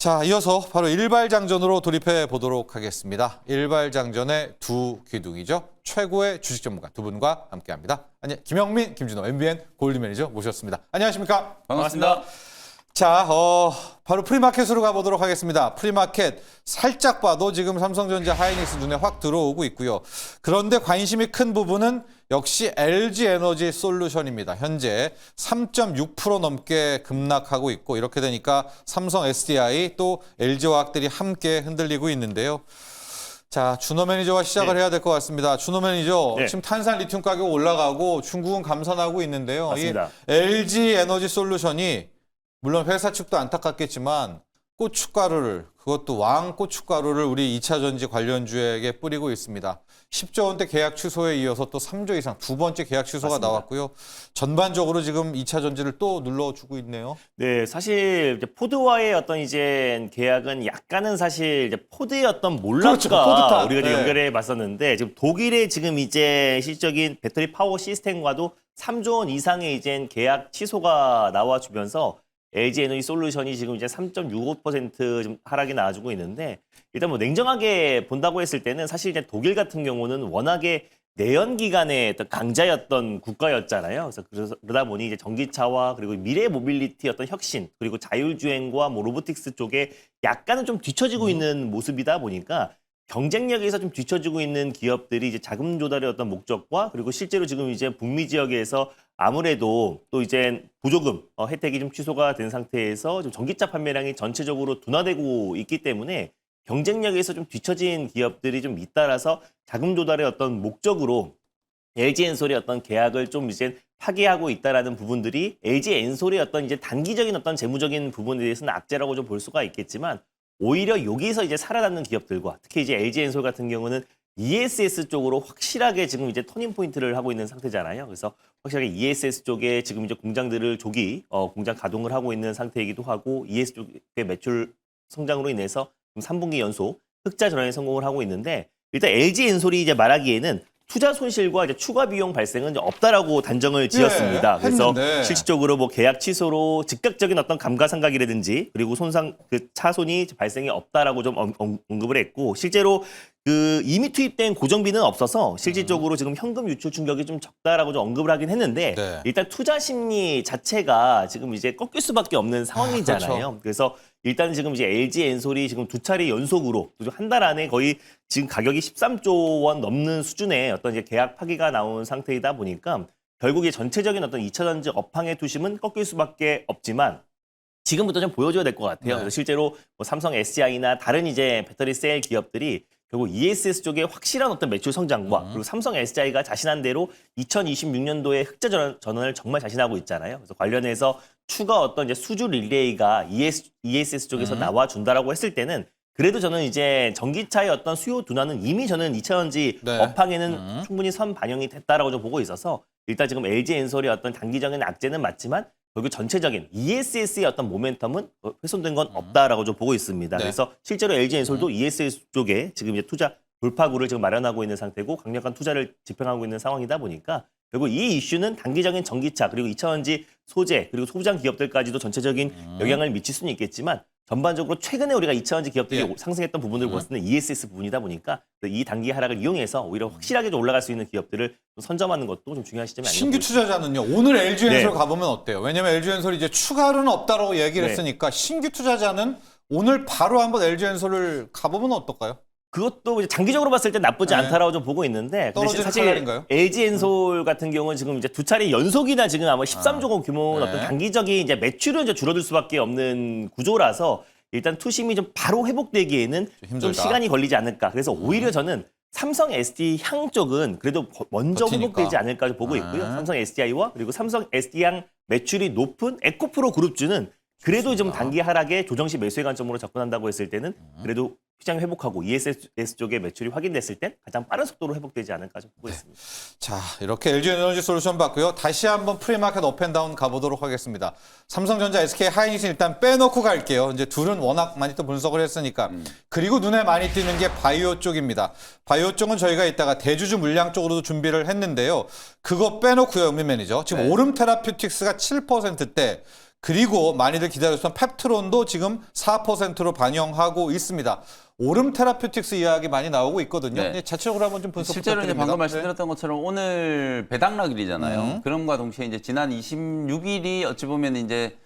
자, 이어서 바로 일발장전으로 돌입해 보도록 하겠습니다. 일발장전의 두 기둥이죠. 최고의 주식 전문가 두 분과 함께합니다. 김영민, 김준호, MBN 골드 매니저 모셨습니다. 안녕하십니까? 반갑습니다. 자, 바로 프리마켓으로 가보도록 하겠습니다. 프리마켓 살짝 봐도 지금 삼성전자, 하이닉스 눈에 확 들어오고 있고요. 그런데 관심이 큰 부분은 역시 LG에너지 솔루션입니다. 현재 3.6% 넘게 급락하고 있고 이렇게 되니까 삼성 SDI 또 LG화학들이 함께 흔들리고 있는데요. 자, 준호 매니저와 시작을 해야 될 것 같습니다. 준호 매니저, 지금 탄산 리튬 가격 올라가고 중국은 감산하고 있는데요. 맞습니다. 이 LG에너지 솔루션이 물론 회사 측도 안타깝겠지만 고춧가루를, 그것도 왕 고춧가루를 우리 2차 전지 관련주에게 뿌리고 있습니다. 10조 원대 계약 취소에 이어서 또 3조 이상 두 번째 계약 취소가 맞습니다. 나왔고요. 전반적으로 지금 2차 전지를 또 눌러주고 있네요. 네, 사실 이제 포드와의 어떤 이제 계약은 약간은 사실 이제 포드의 어떤 몰락과 그렇죠, 포드타. 우리가 이제 네. 연결해 봤었는데 지금 독일의 지금 이제 실적인 배터리 파워 시스템과도 3조 원 이상의 이제 계약 취소가 나와주면서 LG 에너지 솔루션이 지금 이제 3.65% 좀 하락이 나와주고 있는데 일단 뭐 냉정하게 본다고 했을 때는 사실 이제 독일 같은 경우는 워낙에 내연 기관의 어떤 강자였던 국가였잖아요. 그래서 그러다 보니 이제 전기차와 그리고 미래 모빌리티 어떤 혁신 그리고 자율주행과 뭐 로보틱스 쪽에 약간은 좀 뒤처지고 있는 모습이다 보니까 경쟁력에서 좀 뒤처지고 있는 기업들이 이제 자금 조달의 어떤 목적과 그리고 실제로 지금 이제 북미 지역에서 아무래도 또 이제 보조금 혜택이 좀 취소가 된 상태에서 좀 전기차 판매량이 전체적으로 둔화되고 있기 때문에 경쟁력에서 좀 뒤처진 기업들이 좀 잇따라서 자금 조달의 어떤 목적으로 LG엔솔의 어떤 계약을 좀 이제 파기하고 있다라는 부분들이 LG엔솔의 어떤 이제 단기적인 어떤 재무적인 부분에 대해서는 악재라고 좀 볼 수가 있겠지만 오히려 여기서 이제 살아남는 기업들과 특히 이제 LG엔솔 같은 경우는 ESS 쪽으로 확실하게 지금 이제 터닝 포인트를 하고 있는 상태잖아요. 그래서 확실하게 ESS 쪽에 지금 이제 공장들을 조기 공장 가동을 하고 있는 상태이기도 하고 ESS 쪽의 매출 성장으로 인해서 3분기 연속 흑자 전환에 성공을 하고 있는데 일단 LG엔솔이 이제 말하기에는 투자 손실과 이제 추가 비용 발생은 이제 없다라고 단정을 지었습니다. 그래서 실질적으로 뭐 계약 취소로 즉각적인 어떤 감가상각이라든지 그리고 손상 그 차손이 발생이 없다라고 좀 언급을 했고 실제로 그 이미 투입된 고정비는 없어서 실질적으로 지금 현금 유출 충격이 좀 적다라고 좀 언급을 하긴 했는데 일단 투자 심리 자체가 지금 이제 꺾일 수밖에 없는 상황이잖아요. 그렇죠. 그래서 일단 지금 이제 LG엔솔이 지금 두 차례 연속으로 한 달 안에 거의 지금 가격이 13조 원 넘는 수준의 어떤 이제 계약 파기가 나온 상태이다 보니까 결국에 전체적인 어떤 2차 전지 업황의 투심은 꺾일 수밖에 없지만 지금부터 좀 보여줘야 될 것 같아요. 그래서 실제로 뭐 삼성 SDI나 다른 이제 배터리 셀 기업들이 결국 ESS 쪽에 확실한 어떤 매출 성장과 그리고 삼성 SDI가 자신한 대로 2026년도에 흑자 전환을 정말 자신하고 있잖아요. 그래서 관련해서 추가 어떤 이제 수주 릴레이가 ESS 쪽에서 나와준다라고 했을 때는 그래도 저는 이제 전기차의 어떤 수요 둔화는 이미 저는 2차 전지 업황에는 충분히 선 반영이 됐다라고 좀 보고 있어서 일단 지금 LG엔솔의 어떤 단기적인 악재는 맞지만 결국 전체적인 ESS의 어떤 모멘텀은 훼손된 건 없다라고 좀 보고 있습니다. 그래서 실제로 LG엔솔도 ESS 쪽에 지금 이제 투자 돌파구를 지금 마련하고 있는 상태고 강력한 투자를 집행하고 있는 상황이다 보니까 결국 이 이슈는 단기적인 전기차 그리고 2차 전지 소재 그리고 소부장 기업들까지도 전체적인 영향을 미칠 수는 있겠지만 전반적으로 최근에 우리가 2차 전지 기업들이 상승했던 부분들을 봤을 때는 ESS 부분이다 보니까 이 단기 하락을 이용해서 오히려 확실하게 좀 올라갈 수 있는 기업들을 좀 선점하는 것도 좀 중요한 시점이 아닌가. 신규 투자자는요. 오늘 LG엔솔 가보면 어때요? 왜냐면 LG엔솔이 이제 추가로는 없다라고 얘기를 했으니까 신규 투자자는 오늘 바로 한번 LG엔솔을 가보면 어떨까요? 그것도 이제 장기적으로 봤을 때 나쁘지 않다라고 좀 보고 있는데 근데 사실 칼날인가요? LG엔솔 같은 경우는 지금 이제 두 차례 연속이나 지금 아마 13조 원 규모의 어떤 단기적인 이제 매출은 이제 줄어들 수밖에 없는 구조라서 일단 투심이 좀 바로 회복되기에는 좀 시간이 걸리지 않을까. 그래서 오히려 저는 삼성 SDI 향 쪽은 그래도 먼저 회복되지 않을까 보고 있고요. 삼성 SDI와 그리고 삼성 SDI 향 매출이 높은 에코프로 그룹주는 그래도 좀 단기 하락에 조정시 매수의 관점으로 접근한다고 했을 때는 그래도 시장이 회복하고 ESS 쪽의 매출이 확인됐을 땐 가장 빠른 속도로 회복되지 않을까 좀 보고 있습니다. 자, 이렇게 LG에너지 솔루션 봤고요. 다시 한번 프리마켓 업앤다운 가보도록 하겠습니다. 삼성전자, SK 하이닉스 일단 빼놓고 갈게요. 이제 둘은 워낙 많이 또 분석을 했으니까. 그리고 눈에 많이 띄는 게 바이오 쪽입니다. 바이오 쪽은 저희가 이따가 대주주 물량 쪽으로도 준비를 했는데요. 그거 빼놓고요, 영민 매니저. 지금 오름 테라퓨틱스가 7%대. 그리고 많이들 기다렸던 펩트론도 지금 4%로 반영하고 있습니다. 오름 테라퓨틱스 이야기 많이 나오고 있거든요. 네. 자체적으로 한번 좀 분석 실제로 이제 부탁드립니다. 방금 말씀드렸던 것처럼 오늘 배당락일이잖아요. 음. 그럼과 동시에 이제 지난 26일이 어찌 보면 이제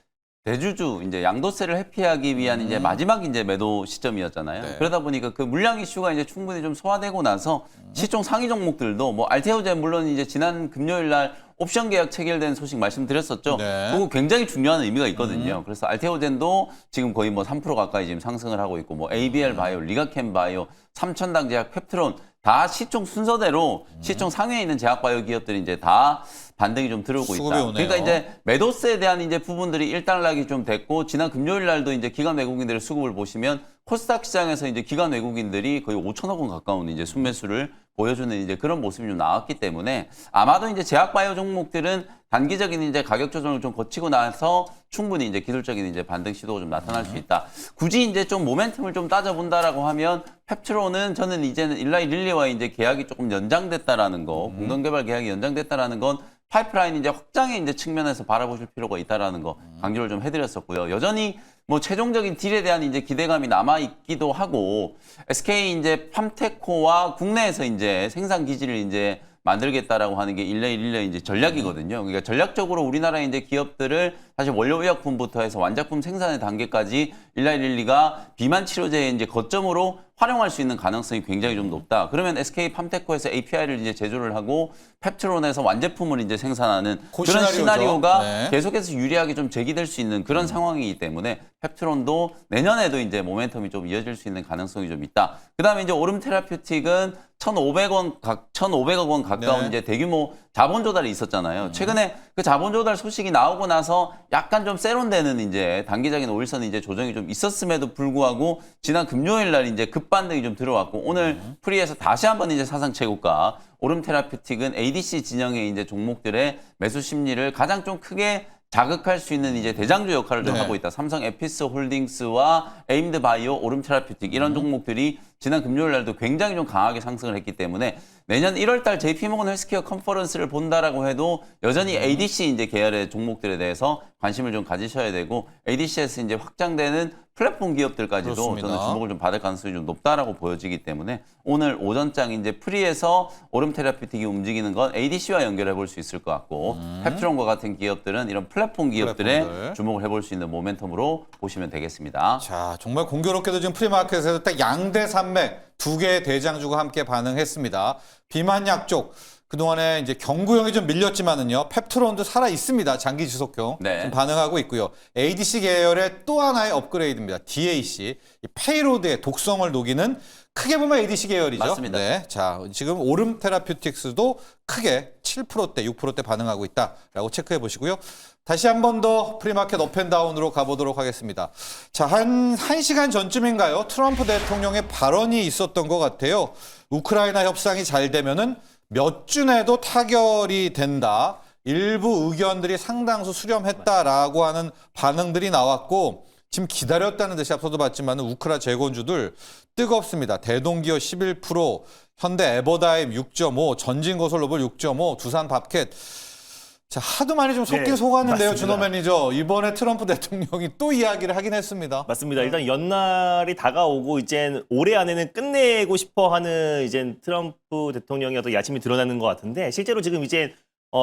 대주주 이제 양도세를 회피하기 위한 이제 마지막 이제 매도 시점이었잖아요. 네. 그러다 보니까 그 물량 이슈가 이제 충분히 좀 소화되고 나서 시총 상위 종목들도 뭐 알테오젠 물론 이제 지난 금요일 날 옵션 계약 체결된 소식 말씀드렸었죠. 네. 그거 굉장히 중요한 의미가 있거든요. 그래서 알테오젠도 지금 거의 뭐 3% 가까이 지금 상승을 하고 있고 뭐 ABL 바이오, 리가캠 바이오, 삼천당 제약, 펩트론 다 시총 순서대로 시총 상위에 있는 제약 바이오 기업들이 이제 다 반등이 좀 들어오고 수급이 있다. 오네요. 그러니까 이제 매도세에 대한 이제 부분들이 일단락이 좀 됐고 지난 금요일 날도 이제 기관 외국인들의 수급을 보시면 코스닥 시장에서 이제 기관 외국인들이 거의 5천억 원 가까운 이제 순매수를 보여주는 이제 그런 모습이 좀 나왔기 때문에 아마도 이제 제약 바이오 종목들은 단기적인 이제 가격 조정을 좀 거치고 나서 충분히 이제 기술적인 이제 반등 시도가 좀 나타날 수 있다. 굳이 이제 좀 모멘텀을 좀 따져본다라고 하면 펩트론은 저는 이제는 일라이 릴리와 이제 계약이 조금 연장됐다라는 거, 공동개발 계약이 연장됐다라는 건 파이프라인 이제 확장의 이제 측면에서 바라보실 필요가 있다라는 거 강조를 좀 해드렸었고요. 여전히 뭐 최종적인 딜에 대한 이제 기대감이 남아 있기도 하고 SK 이제 팜테코와 국내에서 이제 생산 기지를 이제 만들겠다라고 하는 게 일레 이제 전략이거든요. 그러니까 전략적으로 우리나라의 이제 기업들을 사실 원료 의약품부터 해서 완제품 생산의 단계까지 일라이릴리가 비만 치료제의 이제 거점으로 활용할 수 있는 가능성이 굉장히 좀 높다. 그러면 SK 팜테코에서 API를 이제 제조를 하고 펩트론에서 완제품을 이제 생산하는 그 그런 시나리오죠. 시나리오가 네. 계속해서 유리하게 좀 제기될 수 있는 그런 상황이기 때문에 펩트론도 내년에도 이제 모멘텀이 좀 이어질 수 있는 가능성이 좀 있다. 그다음에 이제 오름 테라퓨틱은 1,500억 원 가까운 네. 이제 대규모 자본 조달이 있었잖아요. 최근에 그 자본 조달 소식이 나오고 나서 약간 좀 세론되는 이제 단기적인 오일선 이제 조정이 좀 있었음에도 불구하고 지난 금요일 날 이제 급반등이 좀 들어왔고 오늘 프리에서 다시 한번 이제 사상 최고가 오름 테라퓨틱은 ADC 진영의 이제 종목들의 매수 심리를 가장 좀 크게 자극할 수 있는 이제 대장주 역할을 좀 네. 하고 있다. 삼성 에피스 홀딩스와 에임드 바이오, 오름 테라퓨틱 이런 종목들이 지난 금요일 날도 굉장히 좀 강하게 상승을 했기 때문에 내년 1월 달 JP모건 헬스케어 컨퍼런스를 본다라고 해도 여전히 ADC 이제 계열의 종목들에 대해서 관심을 좀 가지셔야 되고 ADC에서 이제 확장되는 플랫폼 기업들까지도 그렇습니다. 저는 주목을 좀 받을 가능성이 좀 높다라고 보여지기 때문에 오늘 오전장 이제 프리에서 오름 테라퓨틱이 움직이는 건 ADC와 연결해 볼 수 있을 것 같고 펩트론과 같은 기업들은 이런 플랫폼 기업들에 플랫폼들. 주목을 해볼 수 있는 모멘텀으로 보시면 되겠습니다. 자, 정말 공교롭게도 지금 프리마켓에서 딱 양대 산맥 두 개의 대장주가 함께 반응했습니다. 비만약 쪽 그동안에 이제 경구형이 좀 밀렸지만은요. 펩트론도 살아 있습니다. 장기 지속형 네. 좀 반응하고 있고요. ADC 계열의 또 하나의 업그레이드입니다. DAC. 이 페이로드의 독성을 녹이는 크게 보면 ADC 계열이죠. 맞습니다. 네. 자, 지금 오름 테라퓨틱스도 크게 7%대, 6%대 반응하고 있다라고 체크해 보시고요. 다시 한 번 더 프리마켓 업앤다운으로 가보도록 하겠습니다. 자, 한 1시간 전쯤인가요? 트럼프 대통령의 발언이 있었던 것 같아요. 우크라이나 협상이 잘 되면은 몇 주 내도 타결이 된다. 일부 의견들이 상당수 수렴했다라고 하는 반응들이 나왔고 지금 기다렸다는 듯이 앞서도 봤지만 우크라 재건주들 뜨겁습니다. 대동기업 11%, 현대 에버다임 6.5, 전진건설로봇 6.5, 두산밥켓. 자, 하도 많이 좀 속긴 네, 속았는데요, 맞습니다. 준호 매니저. 이번에 트럼프 대통령이 또 이야기를 하긴 했습니다. 맞습니다. 일단 연날이 다가오고 이제 올해 안에는 끝내고 싶어하는 이제 트럼프 대통령의 어떤 야심이 드러나는 것 같은데 실제로 지금 이제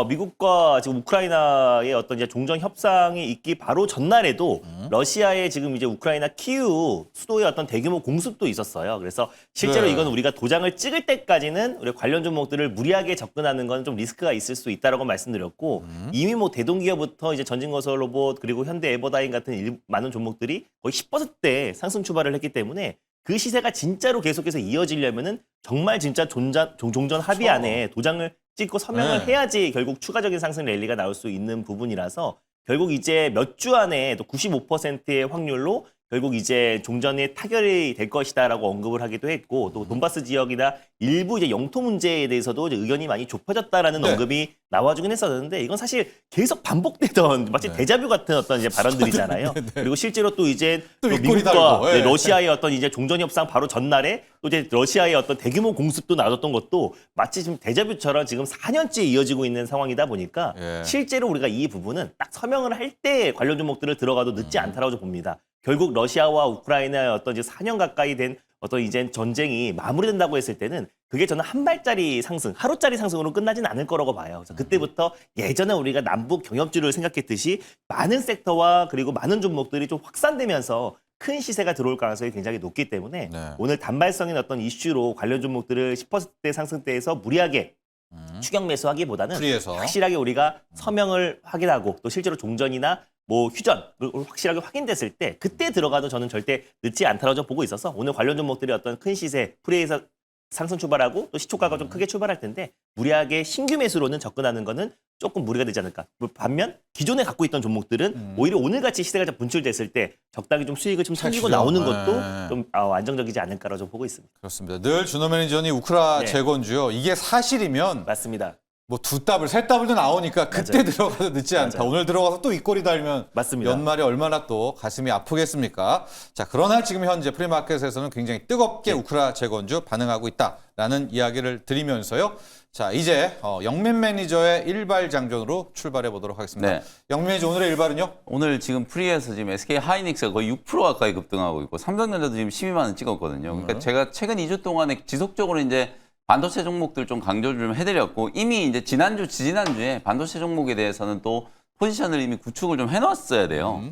미국과 지금 우크라이나의 어떤 이제 종전 협상이 있기 바로 전날에도 러시아의 지금 이제 우크라이나 키우 수도의 어떤 대규모 공습도 있었어요. 그래서 실제로 네. 이건 우리가 도장을 찍을 때까지는 우리 관련 종목들을 무리하게 접근하는 건 좀 리스크가 있을 수 있다라고 말씀드렸고 이미 뭐 대동기업부터 이제 전진건설 로봇 그리고 현대 에버다임 같은 많은 종목들이 거의 10%대 상승 출발을 했기 때문에 그 시세가 진짜로 계속해서 이어지려면은 정말 진짜 종전 합의 그렇죠. 안에 도장을 찍고 서명을 네. 해야지 결국 추가적인 상승 랠리가 나올 수 있는 부분이라서 결국 이제 몇 주 안에 또 95%의 확률로 결국 이제 종전의 타결이 될 것이다라고 언급을 하기도 했고 또 돈바스 지역이나 일부 이제 영토 문제에 대해서도 이제 의견이 많이 좁혀졌다라는 네. 언급이 나와주긴 했었는데 이건 사실 계속 반복되던 마치 네. 데자뷰 같은 어떤 이제 발언들이잖아요. 그리고 실제로 또 이제 또 또 윗골이 미국과 달고, 예. 러시아의 어떤 이제 종전 협상 바로 전날에 또 이제 러시아의 어떤 대규모 공습도 나눴던 것도 마치 지금 데자뷰처럼 지금 4년째 이어지고 있는 상황이다 보니까 예. 실제로 우리가 이 부분은 딱 서명을 할 때 관련 종목들을 들어가도 늦지 않다라고 봅니다. 결국 러시아와 우크라이나의 어떤 이제 4년 가까이 된 어떤 이제 전쟁이 마무리된다고 했을 때는 그게 저는 한 발짜리 상승, 하루짜리 상승으로 끝나진 않을 거라고 봐요. 그래서 그때부터 예전에 우리가 남북 경협주를 생각했듯이 많은 섹터와 그리고 많은 종목들이 좀 확산되면서 큰 시세가 들어올 가능성이 굉장히 높기 때문에 네. 오늘 단발성인 어떤 이슈로 관련 종목들을 10%대 상승대에서 무리하게 추격 매수하기보다는 프리에서. 확실하게 우리가 서명을 확인하고 또 실제로 종전이나 뭐 휴전을 확실하게 확인됐을 때 그때 들어가도 저는 절대 늦지 않다라고 보고 있어서 오늘 관련 종목들이 어떤 큰 시세 프리에서 상승 출발하고 또 시초가가 좀 크게 출발할 텐데 무리하게 신규 매수로는 접근하는 거는 조금 무리가 되지 않을까. 반면 기존에 갖고 있던 종목들은 오히려 오늘같이 시세가 좀 분출됐을 때 적당히 좀 수익을 좀 챙기고 탈출형. 나오는 것도 네. 좀 안정적이지 않을까라고 좀 보고 있습니다. 그렇습니다. 늘 준호 매니저니 우크라 네. 재건주요. 이게 사실이면 맞습니다. 뭐 두 답을 세 답을도 나오니까 그때 맞아요. 들어가도 늦지 않다. 맞아요. 오늘 들어가서 또 윗골이 달면 맞습니다. 연말에 얼마나 또 가슴이 아프겠습니까? 자, 그러나 지금 현재 프리마켓에서는 굉장히 뜨겁게 우크라 재건주 반응하고 있다라는 이야기를 드리면서요. 자, 이제 영민 매니저의 일발 장전으로 출발해 보도록 하겠습니다. 네. 영민 매니저 오늘의 일발은요? 오늘 지금 프리에서 지금 SK 하이닉스가 거의 6% 가까이 급등하고 있고 삼성전자도 지금 12만 원 찍었거든요. 그러니까 제가 최근 2주 동안에 지속적으로 이제 반도체 종목들 좀 강조를 좀 해드렸고 이미 이제 지난주, 지지난주에 반도체 종목에 대해서는 또 포지션을 이미 구축을 좀 해놨어야 돼요.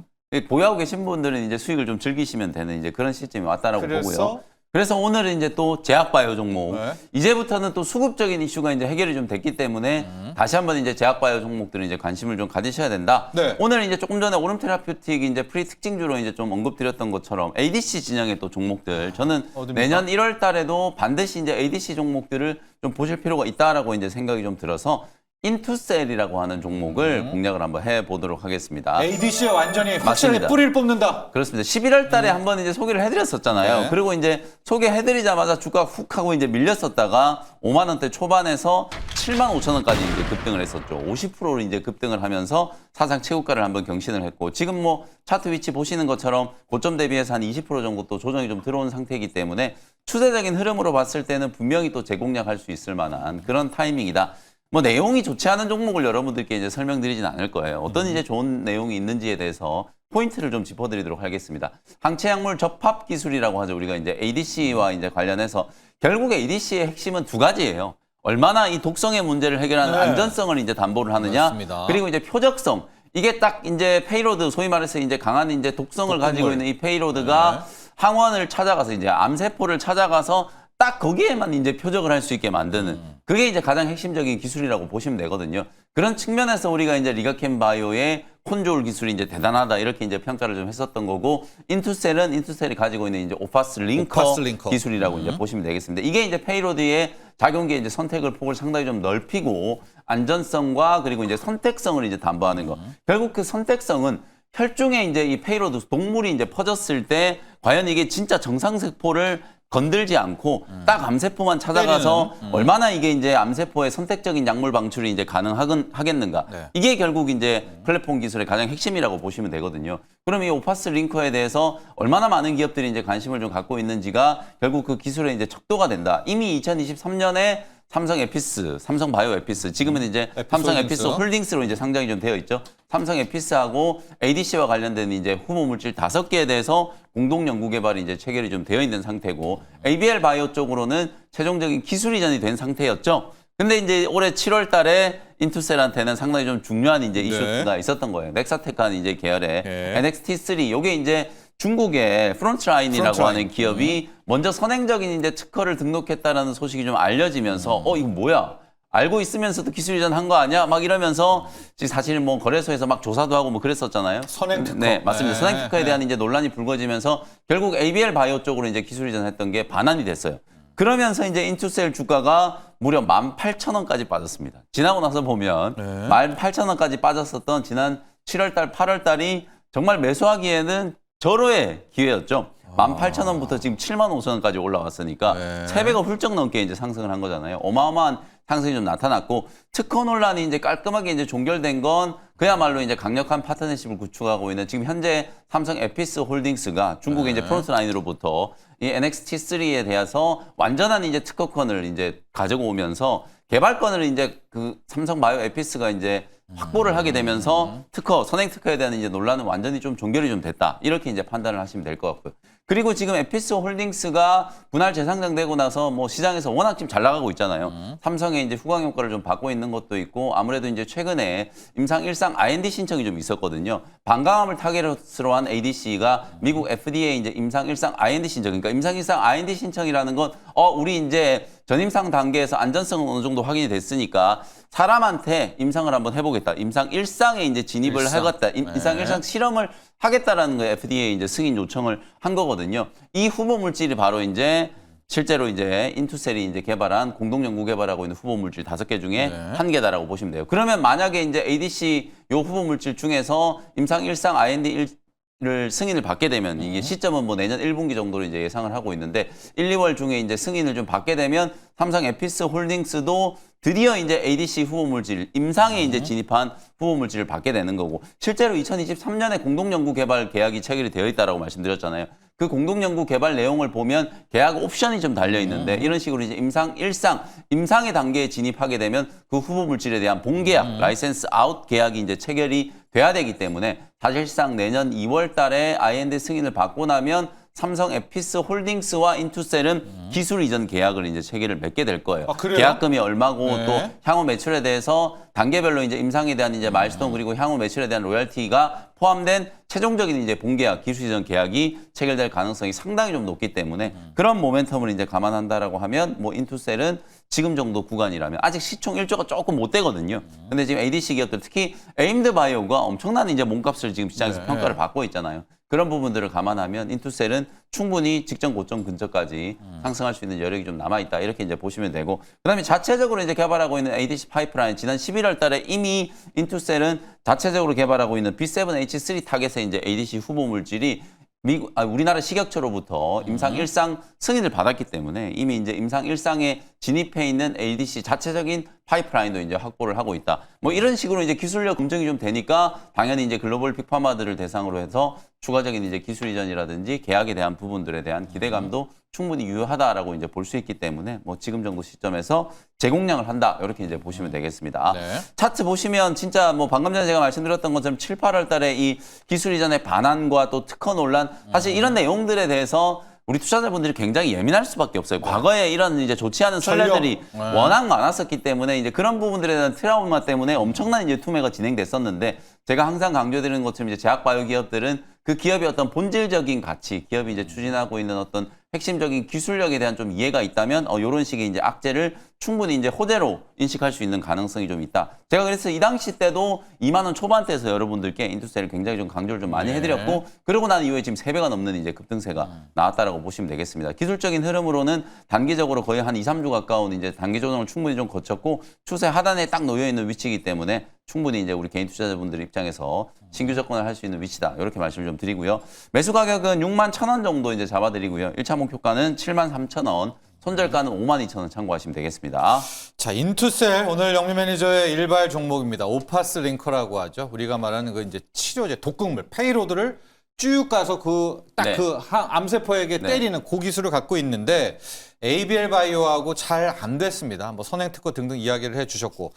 보유하고 계신 분들은 이제 수익을 좀 즐기시면 되는 이제 그런 시점이 왔다라고 보고요. 그래서 오늘은 이제 또 제약바이오 종목 네. 이제부터는 또 수급적인 이슈가 이제 해결이 좀 됐기 때문에 다시 한번 이제 제약바이오 종목들은 이제 관심을 좀 가지셔야 된다. 네. 오늘 이제 조금 전에 오름 테라퓨틱 이제 프리 특징주로 이제 좀 언급드렸던 것처럼 ADC 진영의 또 종목들 저는 어딥니까? 내년 1월 달에도 반드시 이제 ADC 종목들을 좀 보실 필요가 있다라고 이제 생각이 좀 들어서 인투셀이라고 하는 종목을 공략을 한번 해보도록 하겠습니다. ADC에 완전히 확실하게 맞습니다. 뿌리를 뽑는다. 그렇습니다. 11월 달에 한번 이제 소개를 해드렸었잖아요. 네. 그리고 이제 소개해드리자마자 주가 훅 하고 이제 밀렸었다가 5만 원대 초반에서 7만 5천 원까지 이제 급등을 했었죠. 50%로 이제 급등을 하면서 사상 최고가를 한번 경신을 했고 지금 뭐 차트 위치 보시는 것처럼 고점 대비해서 한 20% 정도 또 조정이 좀 들어온 상태이기 때문에 추세적인 흐름으로 봤을 때는 분명히 또 재공략할 수 있을 만한 그런 타이밍이다. 뭐 내용이 좋지 않은 종목을 여러분들께 이제 설명드리진 않을 거예요. 어떤 이제 좋은 내용이 있는지에 대해서 포인트를 좀 짚어드리도록 하겠습니다. 항체약물 접합 기술이라고 하죠. 우리가 이제 ADC와 이제 관련해서 결국 ADC의 핵심은 두 가지예요. 얼마나 이 독성의 문제를 해결하는 네. 안전성을 이제 담보를 하느냐. 맞습니다. 그리고 이제 표적성. 이게 딱 이제 페이로드 소위 말해서 이제 강한 이제 독성을 가지고 있는 이 페이로드가 항원을 찾아가서 이제 암세포를 찾아가서 딱 거기에만 이제 표적을 할 수 있게 만드는 그게 이제 가장 핵심적인 기술이라고 보시면 되거든요. 그런 측면에서 우리가 이제 리가켄 바이오의 콘조울 기술이 이제 대단하다 이렇게 이제 평가를 좀 했었던 거고 인투셀은 인투셀이 가지고 있는 이제 오파스 링커 기술이라고 이제 보시면 되겠습니다. 이게 이제 페이로드의 작용기의 이제 선택을 폭을 상당히 좀 넓히고 안전성과 그리고 이제 선택성을 이제 담보하는 거. 결국 그 선택성은 혈중에 이제 이 페이로드 동물이 이제 퍼졌을 때 과연 이게 진짜 정상세포를 건들지 않고 딱 암세포만 찾아가서 얼마나 이게 이제 암세포의 선택적인 약물 방출이 이제 가능하겠는가. 네. 이게 결국 이제 플랫폼 기술의 가장 핵심이라고 보시면 되거든요. 그럼 이 오파스 링커에 대해서 얼마나 많은 기업들이 이제 관심을 좀 갖고 있는지가 결국 그 기술의 이제 척도가 된다. 이미 2023년에 삼성 에피스, 삼성 바이오 에피스, 지금은 이제 삼성 에피스 홀딩스로 이제 상장이 좀 되어 있죠. 삼성 에피스하고 ADC와 관련된 이제 후보 물질 5개에 대해서 공동 연구 개발이 이제 체결이 좀 되어 있는 상태고 ABL 바이오 쪽으로는 최종적인 기술 이전이 된 상태였죠. 근데 이제 올해 7월 달에 인투셀한테는 상당히 좀 중요한 이제 이슈가 있었던 거예요. 넥사테칸 이제 계열의 NXT3 요게 이제 중국의 프론트라인이라고 하는 기업이 먼저 선행적인 이제 특허를 등록했다라는 소식이 좀 알려지면서 이거 뭐야? 알고 있으면서도 기술 이전한 거 아니야? 막 이러면서 지금 사실 뭐 거래소에서 막 조사도 하고 뭐 그랬었잖아요. 선행 특허. 네, 맞습니다. 선행 특허에 대한 이제 논란이 불거지면서 결국 ABL 바이오 쪽으로 이제 기술 이전했던 게 반환이 됐어요. 그러면서 이제 인투셀 주가가 무려 18,000원까지 빠졌습니다. 지나고 나서 보면 18,000원까지 빠졌었던 지난 7월 달, 8월 달이 정말 매수하기에는 절호의 기회였죠. 18,000원부터 지금 75,000원까지 올라왔으니까 네. 3배가 훌쩍 넘게 이제 상승을 한 거잖아요. 어마어마한 상승이 좀 나타났고 특허 논란이 이제 깔끔하게 이제 종결된 건 그야말로 이제 강력한 파트너십을 구축하고 있는 지금 현재 삼성 에피스 홀딩스가 중국의 이제 프론트라인으로부터 이 NXT3에 대해서 완전한 이제 특허권을 이제 가지고 오면서 개발권을 이제 그 삼성 바이오 에피스가 이제 확보를 하게 되면서 특허, 선행 특허에 대한 이제 논란은 완전히 좀 종결이 좀 됐다. 이렇게 이제 판단을 하시면 될 것 같고요. 그리고 지금 에피스 홀딩스가 분할 재상장되고 나서 뭐 시장에서 워낙 지금 잘 나가고 있잖아요. 삼성의 이제 후광 효과를 좀 받고 있는 것도 있고 아무래도 이제 최근에 임상 1상 IND 신청이 좀 있었거든요. 방광암을 타겟으로 한 ADC가 미국 FDA 이제 임상 1상 IND 신청, 그러니까 임상 1상 IND 신청이라는 건 우리 이제 전임상 단계에서 안전성은 어느 정도 확인이 됐으니까 사람한테 임상을 한번 해보겠다. 임상 1상에 이제 진입을 하겠다. 임상 1상 실험을 하겠다라는 거에 FDA 이제 승인 요청을 한 거거든요. 이 후보 물질이 바로 이제 실제로 이제 인투셀이 이제 개발한 공동 연구 개발하고 있는 후보 물질 5개 중에 한 개다라고 보시면 돼요. 그러면 만약에 이제 ADC 요 후보 물질 중에서 임상 1상 IND 를 승인을 받게 되면 이게 시점은 뭐 내년 1분기 정도로 이제 예상을 하고 있는데 1, 2월 중에 이제 승인을 좀 받게 되면 삼성 에피스 홀딩스도 드디어 이제 ADC 후보 물질 임상에 이제 진입한 후보 물질을 받게 되는 거고 실제로 2023년에 공동 연구 개발 계약이 체결이 되어 있다라고 말씀드렸잖아요. 그 공동 연구 개발 내용을 보면 계약 옵션이 좀 달려 있는데 이런 식으로 이제 임상 1상 임상의 단계에 진입하게 되면 그 후보 물질에 대한 본계약 라이센스 아웃 계약이 이제 체결이 돼야 되기 때문에 사실상 내년 2월 달에 IND 승인을 받고 나면 삼성 에피스 홀딩스와 인투셀은 기술 이전 계약을 이제 체결을 맺게 될 거예요. 그래요? 계약금이 얼마고 네. 또 향후 매출에 대해서 단계별로 이제 임상에 대한 이제 마일스톤 그리고 향후 매출에 대한 로열티가 포함된 최종적인 이제 본계약, 기술 이전 계약이 체결될 가능성이 상당히 좀 높기 때문에 그런 모멘텀을 이제 감안한다라고 하면 뭐 인투셀은 지금 정도 구간이라면 아직 시총 1조가 조금 못 되거든요. 근데 지금 ADC 기업들 특히 에임드 바이오가 엄청난 이제 몸값을 지금 시장에서 평가를 받고 있잖아요. 그런 부분들을 감안하면 인투셀은 충분히 직전 고점 근처까지 상승할 수 있는 여력이 좀 남아있다. 이렇게 이제 보시면 되고. 그다음에 자체적으로 이제 개발하고 있는 ADC 파이프라인 지난 11월 달에 이미 인투셀은 자체적으로 개발하고 있는 B7H3 타겟의 이제 ADC 후보 물질이 우리나라 식약처로부터 임상 1상 승인을 받았기 때문에 이미 이제 임상 1상에 진입해 있는 ADC 자체적인 파이프라인도 이제 확보를 하고 있다. 뭐 이런 식으로 이제 기술력 검증이 좀 되니까 당연히 이제 글로벌 빅파마들을 대상으로 해서 추가적인 이제 기술 이전이라든지 계약에 대한 부분들에 대한 기대감도 충분히 유효하다라고 이제 볼 수 있기 때문에 뭐 지금 정도 시점에서 재공량을 한다. 이렇게 이제 보시면 되겠습니다. 네. 차트 보시면 진짜 뭐 방금 전에 제가 말씀드렸던 것처럼 7, 8월 달에 이 기술 이전의 반환과 또 특허 논란 사실 이런 내용들에 대해서 우리 투자자분들이 굉장히 예민할 수밖에 없어요. 과거에 이런 이제 좋지 않은 선례들이 워낙 많았었기 때문에 이제 그런 부분들에 대한 트라우마 때문에 엄청난 이제 투매가 진행됐었는데 제가 항상 강조드리는 것처럼 이제 제약바이오 기업들은 그 기업의 어떤 본질적인 가치, 기업이 이제 추진하고 있는 어떤 핵심적인 기술력에 대한 좀 이해가 있다면 이런 식의 이제 악재를 충분히 이제 호재로 인식할 수 있는 가능성이 좀 있다. 제가 그래서 이 당시 때도 2만 원 초반대에서 여러분들께 인투셀을 굉장히 좀 강조를 좀 많이 해드렸고 그러고 난 이후에 지금 3배가 넘는 이제 급등세가 나왔다라고 보시면 되겠습니다. 기술적인 흐름으로는 단기적으로 거의 한 2, 3주 가까운 이제 단기 조정을 충분히 좀 거쳤고 추세 하단에 딱 놓여 있는 위치이기 때문에 충분히 이제 우리 개인 투자자분들 입장에서 신규 접근을 할 수 있는 위치다. 이렇게 말씀을 좀 드리고요. 매수 가격은 61,000원 정도 이제 잡아드리고요. 1차 목표가는 73,000원, 손절가는 52,000원 참고하시면 되겠습니다. 자, 인투셀 오늘 영미 매니저의 일발 종목입니다. 오파스 링커라고 하죠. 우리가 말하는 그 이제 치료제, 독극물, 페이로드를 쭉 가서 네. 암세포에게 때리는 그 기술을 갖고 있는데 ABL 바이오하고 잘 안 됐습니다. 뭐 선행 특허 등등 이야기를 해주셨고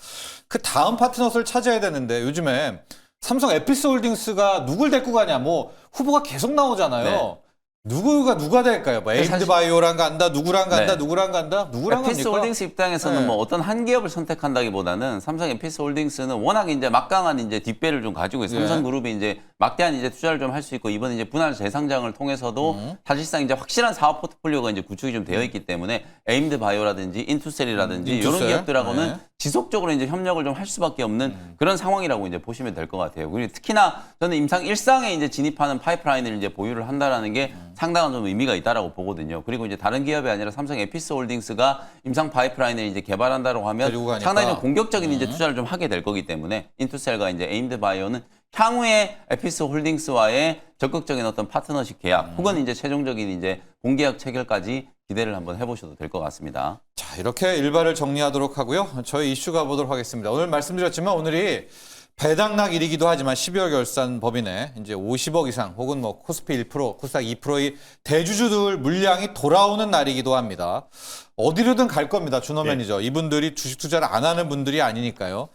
그 다음 파트너를 찾아야 되는데 요즘에 삼성 에피스 홀딩스가 누굴 데리고 가냐 뭐 후보가 계속 나오잖아요. 네. 누가 될까요? 뭐 에임드 바이오랑 간다, 누구랑 간다, 누구랑 간다, 누구랑 에피스 갑니까? 홀딩스 입장에서는 네. 뭐 어떤 한 기업을 선택한다기보다는 삼성 에피스 홀딩스는 워낙 이제 막강한 이제 뒷배를 좀 가지고 있어요. 삼성그룹이 이제 막대한 이제 투자를 좀 할 수 있고 이번 이제 분할 재상장을 통해서도 사실상 이제 확실한 사업 포트폴리오가 이제 구축이 좀 되어 있기 때문에 에임드 바이오라든지 인투셀이라든지 이런 인투셀. 기업들하고는 네. 지속적으로 이제 협력을 좀 할 수밖에 없는 그런 상황이라고 이제 보시면 될 것 같아요. 그리고 특히나 저는 임상 1상에 이제 진입하는 파이프라인을 이제 보유를 한다라는 게 상당한 좀 의미가 있다라고 보거든요. 그리고 이제 다른 기업이 아니라 삼성 에피스 홀딩스가 임상 파이프라인을 이제 개발한다라고 하면 데리고 가니까. 상당히 좀 공격적인 이제 투자를 좀 하게 될 거기 때문에 인투셀과 이제 에임드 바이오는 향후에 에피스 홀딩스와의 적극적인 어떤 파트너십 계약 혹은 이제 최종적인 이제 공계약 체결까지 기대를 한번 해보셔도 될 것 같습니다. 자, 이렇게 일발을 정리하도록 하고요. 저희 이슈 가보도록 하겠습니다. 오늘 말씀드렸지만 오늘이 배당락 일이기도 하지만 12월 결산 법인에 이제 50억 이상 혹은 뭐 코스피 1%, 코스닥 2%의 대주주들 물량이 돌아오는 날이기도 합니다. 어디로든 갈 겁니다. 준호 매니저. 이분들이 주식 투자를 안 하는 분들이 아니니까요.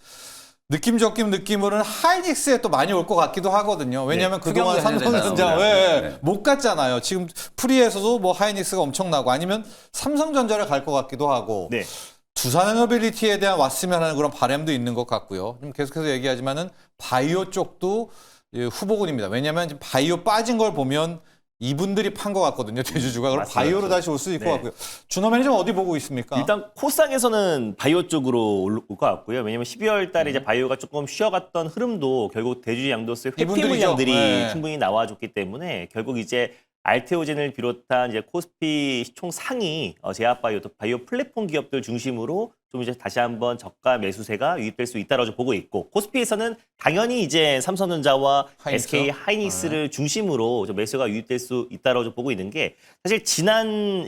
느낌으로는 하이닉스에 또 많이 올 것 같기도 하거든요. 왜냐하면 그동안 투경도 해야 삼성전자 되잖아요. 네. 못 갔잖아요. 지금 프리에서도 뭐 하이닉스가 엄청나고 아니면 삼성전자를 갈 것 같기도 하고 네. 두산에너빌리티에 대한 왔으면 하는 그런 바람도 있는 것 같고요. 좀 계속해서 얘기하지만은 바이오 쪽도 후보군입니다. 왜냐하면 지금 바이오 빠진 걸 보면 이분들이 판 것 같거든요. 대주주가. 그럼 맞습니다. 바이오로 다시 올 수 있을 것 네. 같고요. 준호 매니저 어디 보고 있습니까? 일단 코스닥에서는 바이오 쪽으로 올 것 같고요. 왜냐하면 12월 달에 이제 바이오가 조금 쉬어갔던 흐름도 결국 대주주 양도세 회피 이분들이죠. 물량들이 네. 충분히 나와줬기 때문에 결국 이제 알테오젠을 비롯한 이제 코스피 총 상위 제약바이오 또 바이오 플랫폼 기업들 중심으로 좀 이제 다시 한번 저가 매수세가 유입될 수 있다라고 보고 있고 코스피에서는 당연히 이제 삼성전자와 하이닉스? SK 하이닉스를 중심으로 좀 매수가 유입될 수 있다라고 보고 있는 게 사실 지난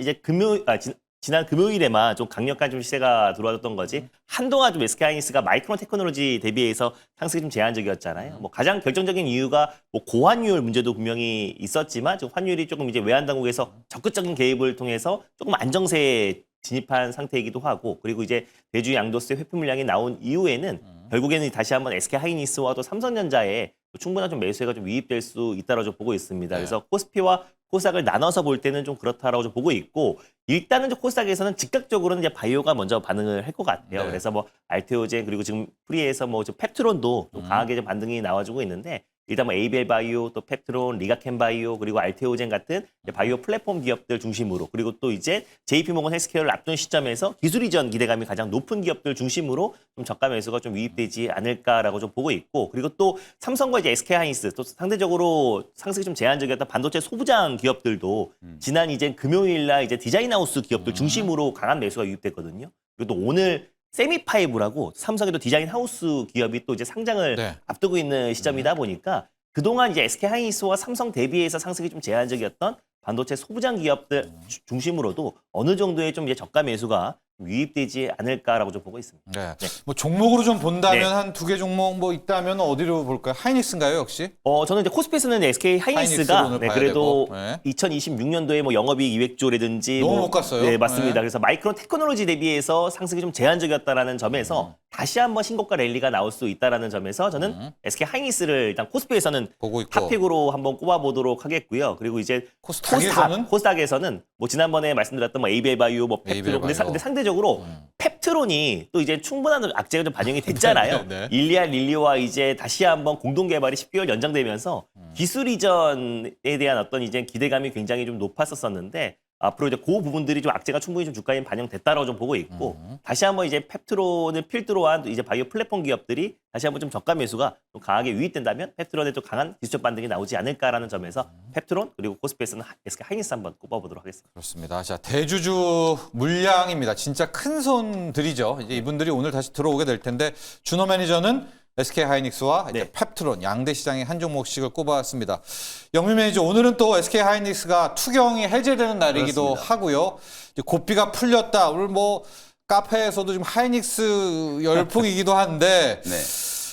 금요일에만 좀 강력한 좀 시세가 들어왔던 거지 한동안 좀 SK 하이닉스가 마이크론 테크놀로지 대비해서 상승이 좀 제한적이었잖아요. 뭐 가장 결정적인 이유가 뭐 고환율 문제도 분명히 있었지만 지금 환율이 조금 이제 외환 당국에서 적극적인 개입을 통해서 조금 안정세에 진입한 상태이기도 하고 그리고 이제 대주 양도세 회피 물량이 나온 이후에는 결국에는 다시 한번 SK 하이닉스와 또 삼성전자에 충분한 좀 매수가 좀 유입될 수 있다라고 좀 보고 있습니다. 그래서 코스피와 코스닥을 나눠서 볼 때는 좀 그렇다라고 좀 보고 있고 일단은 코스닥에서는 즉각적으로는 이제 바이오가 먼저 반응을 할 것 같아요. 네. 그래서 뭐 알테오젠 그리고 지금 프리에서 뭐 펩트론도 좀 강하게 좀 반등이 나와주고 있는데 일단 뭐 에이벨 바이오 또 펩트론, 리가켄 바이오 그리고 알테오젠 같은 이제 바이오 플랫폼 기업들 중심으로 그리고 또 이제 JP모건 헬스케어를 앞둔 시점에서 기술 이전 기대감이 가장 높은 기업들 중심으로 좀 저가 매수가 좀 유입되지 않을까라고 좀 보고 있고 그리고 또 삼성과 이제 SK 하이닉스 또 상대적으로 상승이 좀 제한적이었던 반도체 소부장 기업들도 지난 이제 금요일날 이제 디자인하우스 기업들 중심으로 강한 매수가 유입됐거든요. 그리고 또 오늘 세미파이브라고 삼성에도 디자인 하우스 기업이 또 이제 상장을 네. 앞두고 있는 시점이다 보니까 그동안 이제 SK 하이닉스와 삼성 대비해서 상승이 좀 제한적이었던 반도체 소부장 기업들 중심으로도 어느 정도의 좀 이제 저가 매수가 유입되지 않을까라고 좀 보고 있습니다. 네. 네. 뭐 종목으로 좀 본다면 네. 한 두 개 종목 뭐 있다면 어디로 볼까요? 하이닉스인가요, 역시? 저는 이제 코스피에서는 SK 하이닉스로 하이닉스가 오늘 네, 봐야 그래도 되고. 네. 2026년도에 뭐 영업이익 200조라든지 너무 못 갔어요. 네, 맞습니다. 네. 그래서 마이크론 테크놀로지 대비해서 상승이 좀 제한적이었다라는 점에서 다시 한번 신고가 랠리가 나올 수 있다라는 점에서 저는 SK 하이닉스를 일단 코스피에서는 보고 있고. 탑픽으로 한번 꼽아보도록 하겠고요. 그리고 이제 코스닥에서는? 코스닥에서는 뭐 지난번에 말씀드렸던 뭐 에이벨 바이오, 뭐 에이벨 펩트론, 바이오. 근데 상대적으로 펩트론이 또 이제 충분한 악재가 좀 반영이 됐잖아요. 네, 네. 일리아 릴리와 이제 다시 한번 공동 개발이 10개월 연장되면서 기술 이전에 대한 어떤 이제 기대감이 굉장히 좀 높았었는데 앞으로 이제 그 부분들이 좀 악재가 충분히 좀 주가에 반영됐다라고 좀 보고 있고 다시 한번 이제 펩트론을 필두로 한 이제 바이오 플랫폼 기업들이 다시 한번 좀 저가 매수가 좀 강하게 유입된다면 펩트론에 또 강한 기술적 반등이 나오지 않을까라는 점에서 펩트론 그리고 코스피에서는 SK 하이닉스 한번 꼽아보도록 하겠습니다. 그렇습니다. 자, 대주주 물량입니다. 진짜 큰 손들이죠. 이제 이분들이 오늘 다시 들어오게 될 텐데 준호 매니저는 SK 하이닉스와 이제 네. 펩트론 양대 시장의 한 종목씩을 꼽았습니다. 영민 매니저 오늘은 또 SK 하이닉스가 투경이 해제되는 날이기도 그렇습니다. 하고요. 이제 고삐가 풀렸다. 오늘 뭐 카페에서도 지금 하이닉스 열풍이기도 한데 네.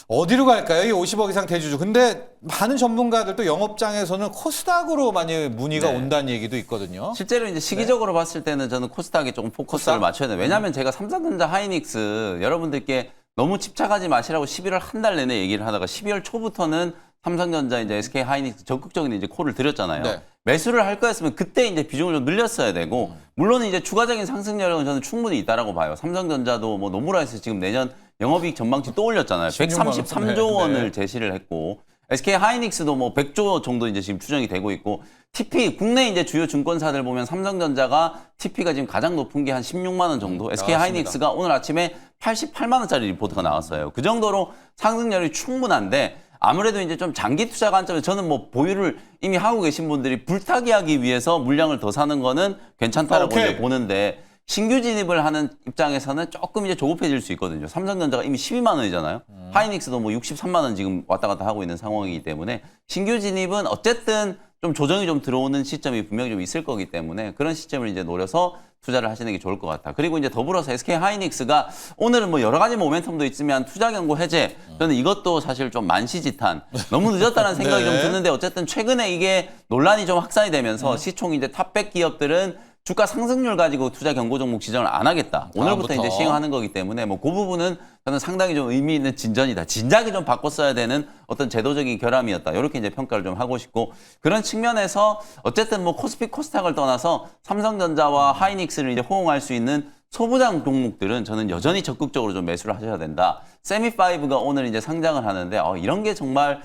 어디로 갈까요? 이 50억 이상 대주주. 근데 많은 전문가들도 영업장에서는 코스닥으로 많이 문의가 네. 온다는 얘기도 있거든요. 실제로 이제 시기적으로 봤을 때는 저는 코스닥에 조금 포커스를 코스닥? 맞춰야 돼요. 왜냐하면 제가 삼성전자 하이닉스 여러분들께 너무 집착하지 마시라고 11월 한 달 내내 얘기를 하다가 12월 초부터는 삼성전자 이제 SK 하이닉스 적극적인 이제 콜을 드렸잖아요. 네. 매수를 할 거였으면 그때 이제 비중을 좀 늘렸어야 되고 물론 이제 추가적인 상승 여력은 저는 충분히 있다라고 봐요. 삼성전자도 뭐 노무라에서 지금 내년 영업이익 전망치 또 올렸잖아요. 133조 원을 네. 제시를 했고 SK 하이닉스도 뭐 100조 정도 이제 지금 추정이 되고 있고 TP 국내 이제 주요 증권사들 보면 삼성전자가 TP가 지금 가장 높은 게 한 16만 원 정도. SK 하이닉스가 오늘 아침에 88만 원짜리 리포트가 나왔어요. 그 정도로 상승률이 충분한데 아무래도 이제 좀 장기 투자 관점에서 저는 뭐 보유를 이미 하고 계신 분들이 불타기 하기 위해서 물량을 더 사는 거는 괜찮다라고 오케이. 이제 보는데 신규 진입을 하는 입장에서는 조금 이제 조급해질 수 있거든요. 삼성전자가 이미 12만 원이잖아요. 하이닉스도 뭐 63만 원 지금 왔다 갔다 하고 있는 상황이기 때문에 신규 진입은 어쨌든 좀 조정이 좀 들어오는 시점이 분명히 좀 있을 거기 때문에 그런 시점을 이제 노려서 투자를 하시는 게 좋을 것 같다. 그리고 이제 더불어서 SK 하이닉스가 오늘은 뭐 여러 가지 모멘텀도 있지만 투자 경고 해제, 저는 이것도 사실 좀 만시지탄, 너무 늦었다는 생각이 네. 좀 드는데 어쨌든 최근에 이게 논란이 좀 확산이 되면서 시총 이제 탑100 기업들은 주가 상승률 가지고 투자 경고 종목 지정을 안 하겠다. 오늘부터 다음부터. 이제 시행하는 거기 때문에 뭐 그 부분은 저는 상당히 좀 의미 있는 진전이다. 진작에 좀 바꿨어야 되는 어떤 제도적인 결함이었다. 이렇게 이제 평가를 좀 하고 싶고 그런 측면에서 어쨌든 뭐 코스피 코스닥을 떠나서 삼성전자와 하이닉스를 이제 호응할 수 있는 소부장 종목들은 저는 여전히 적극적으로 좀 매수를 하셔야 된다. 세미5가 오늘 이제 상장을 하는데 이런 게 정말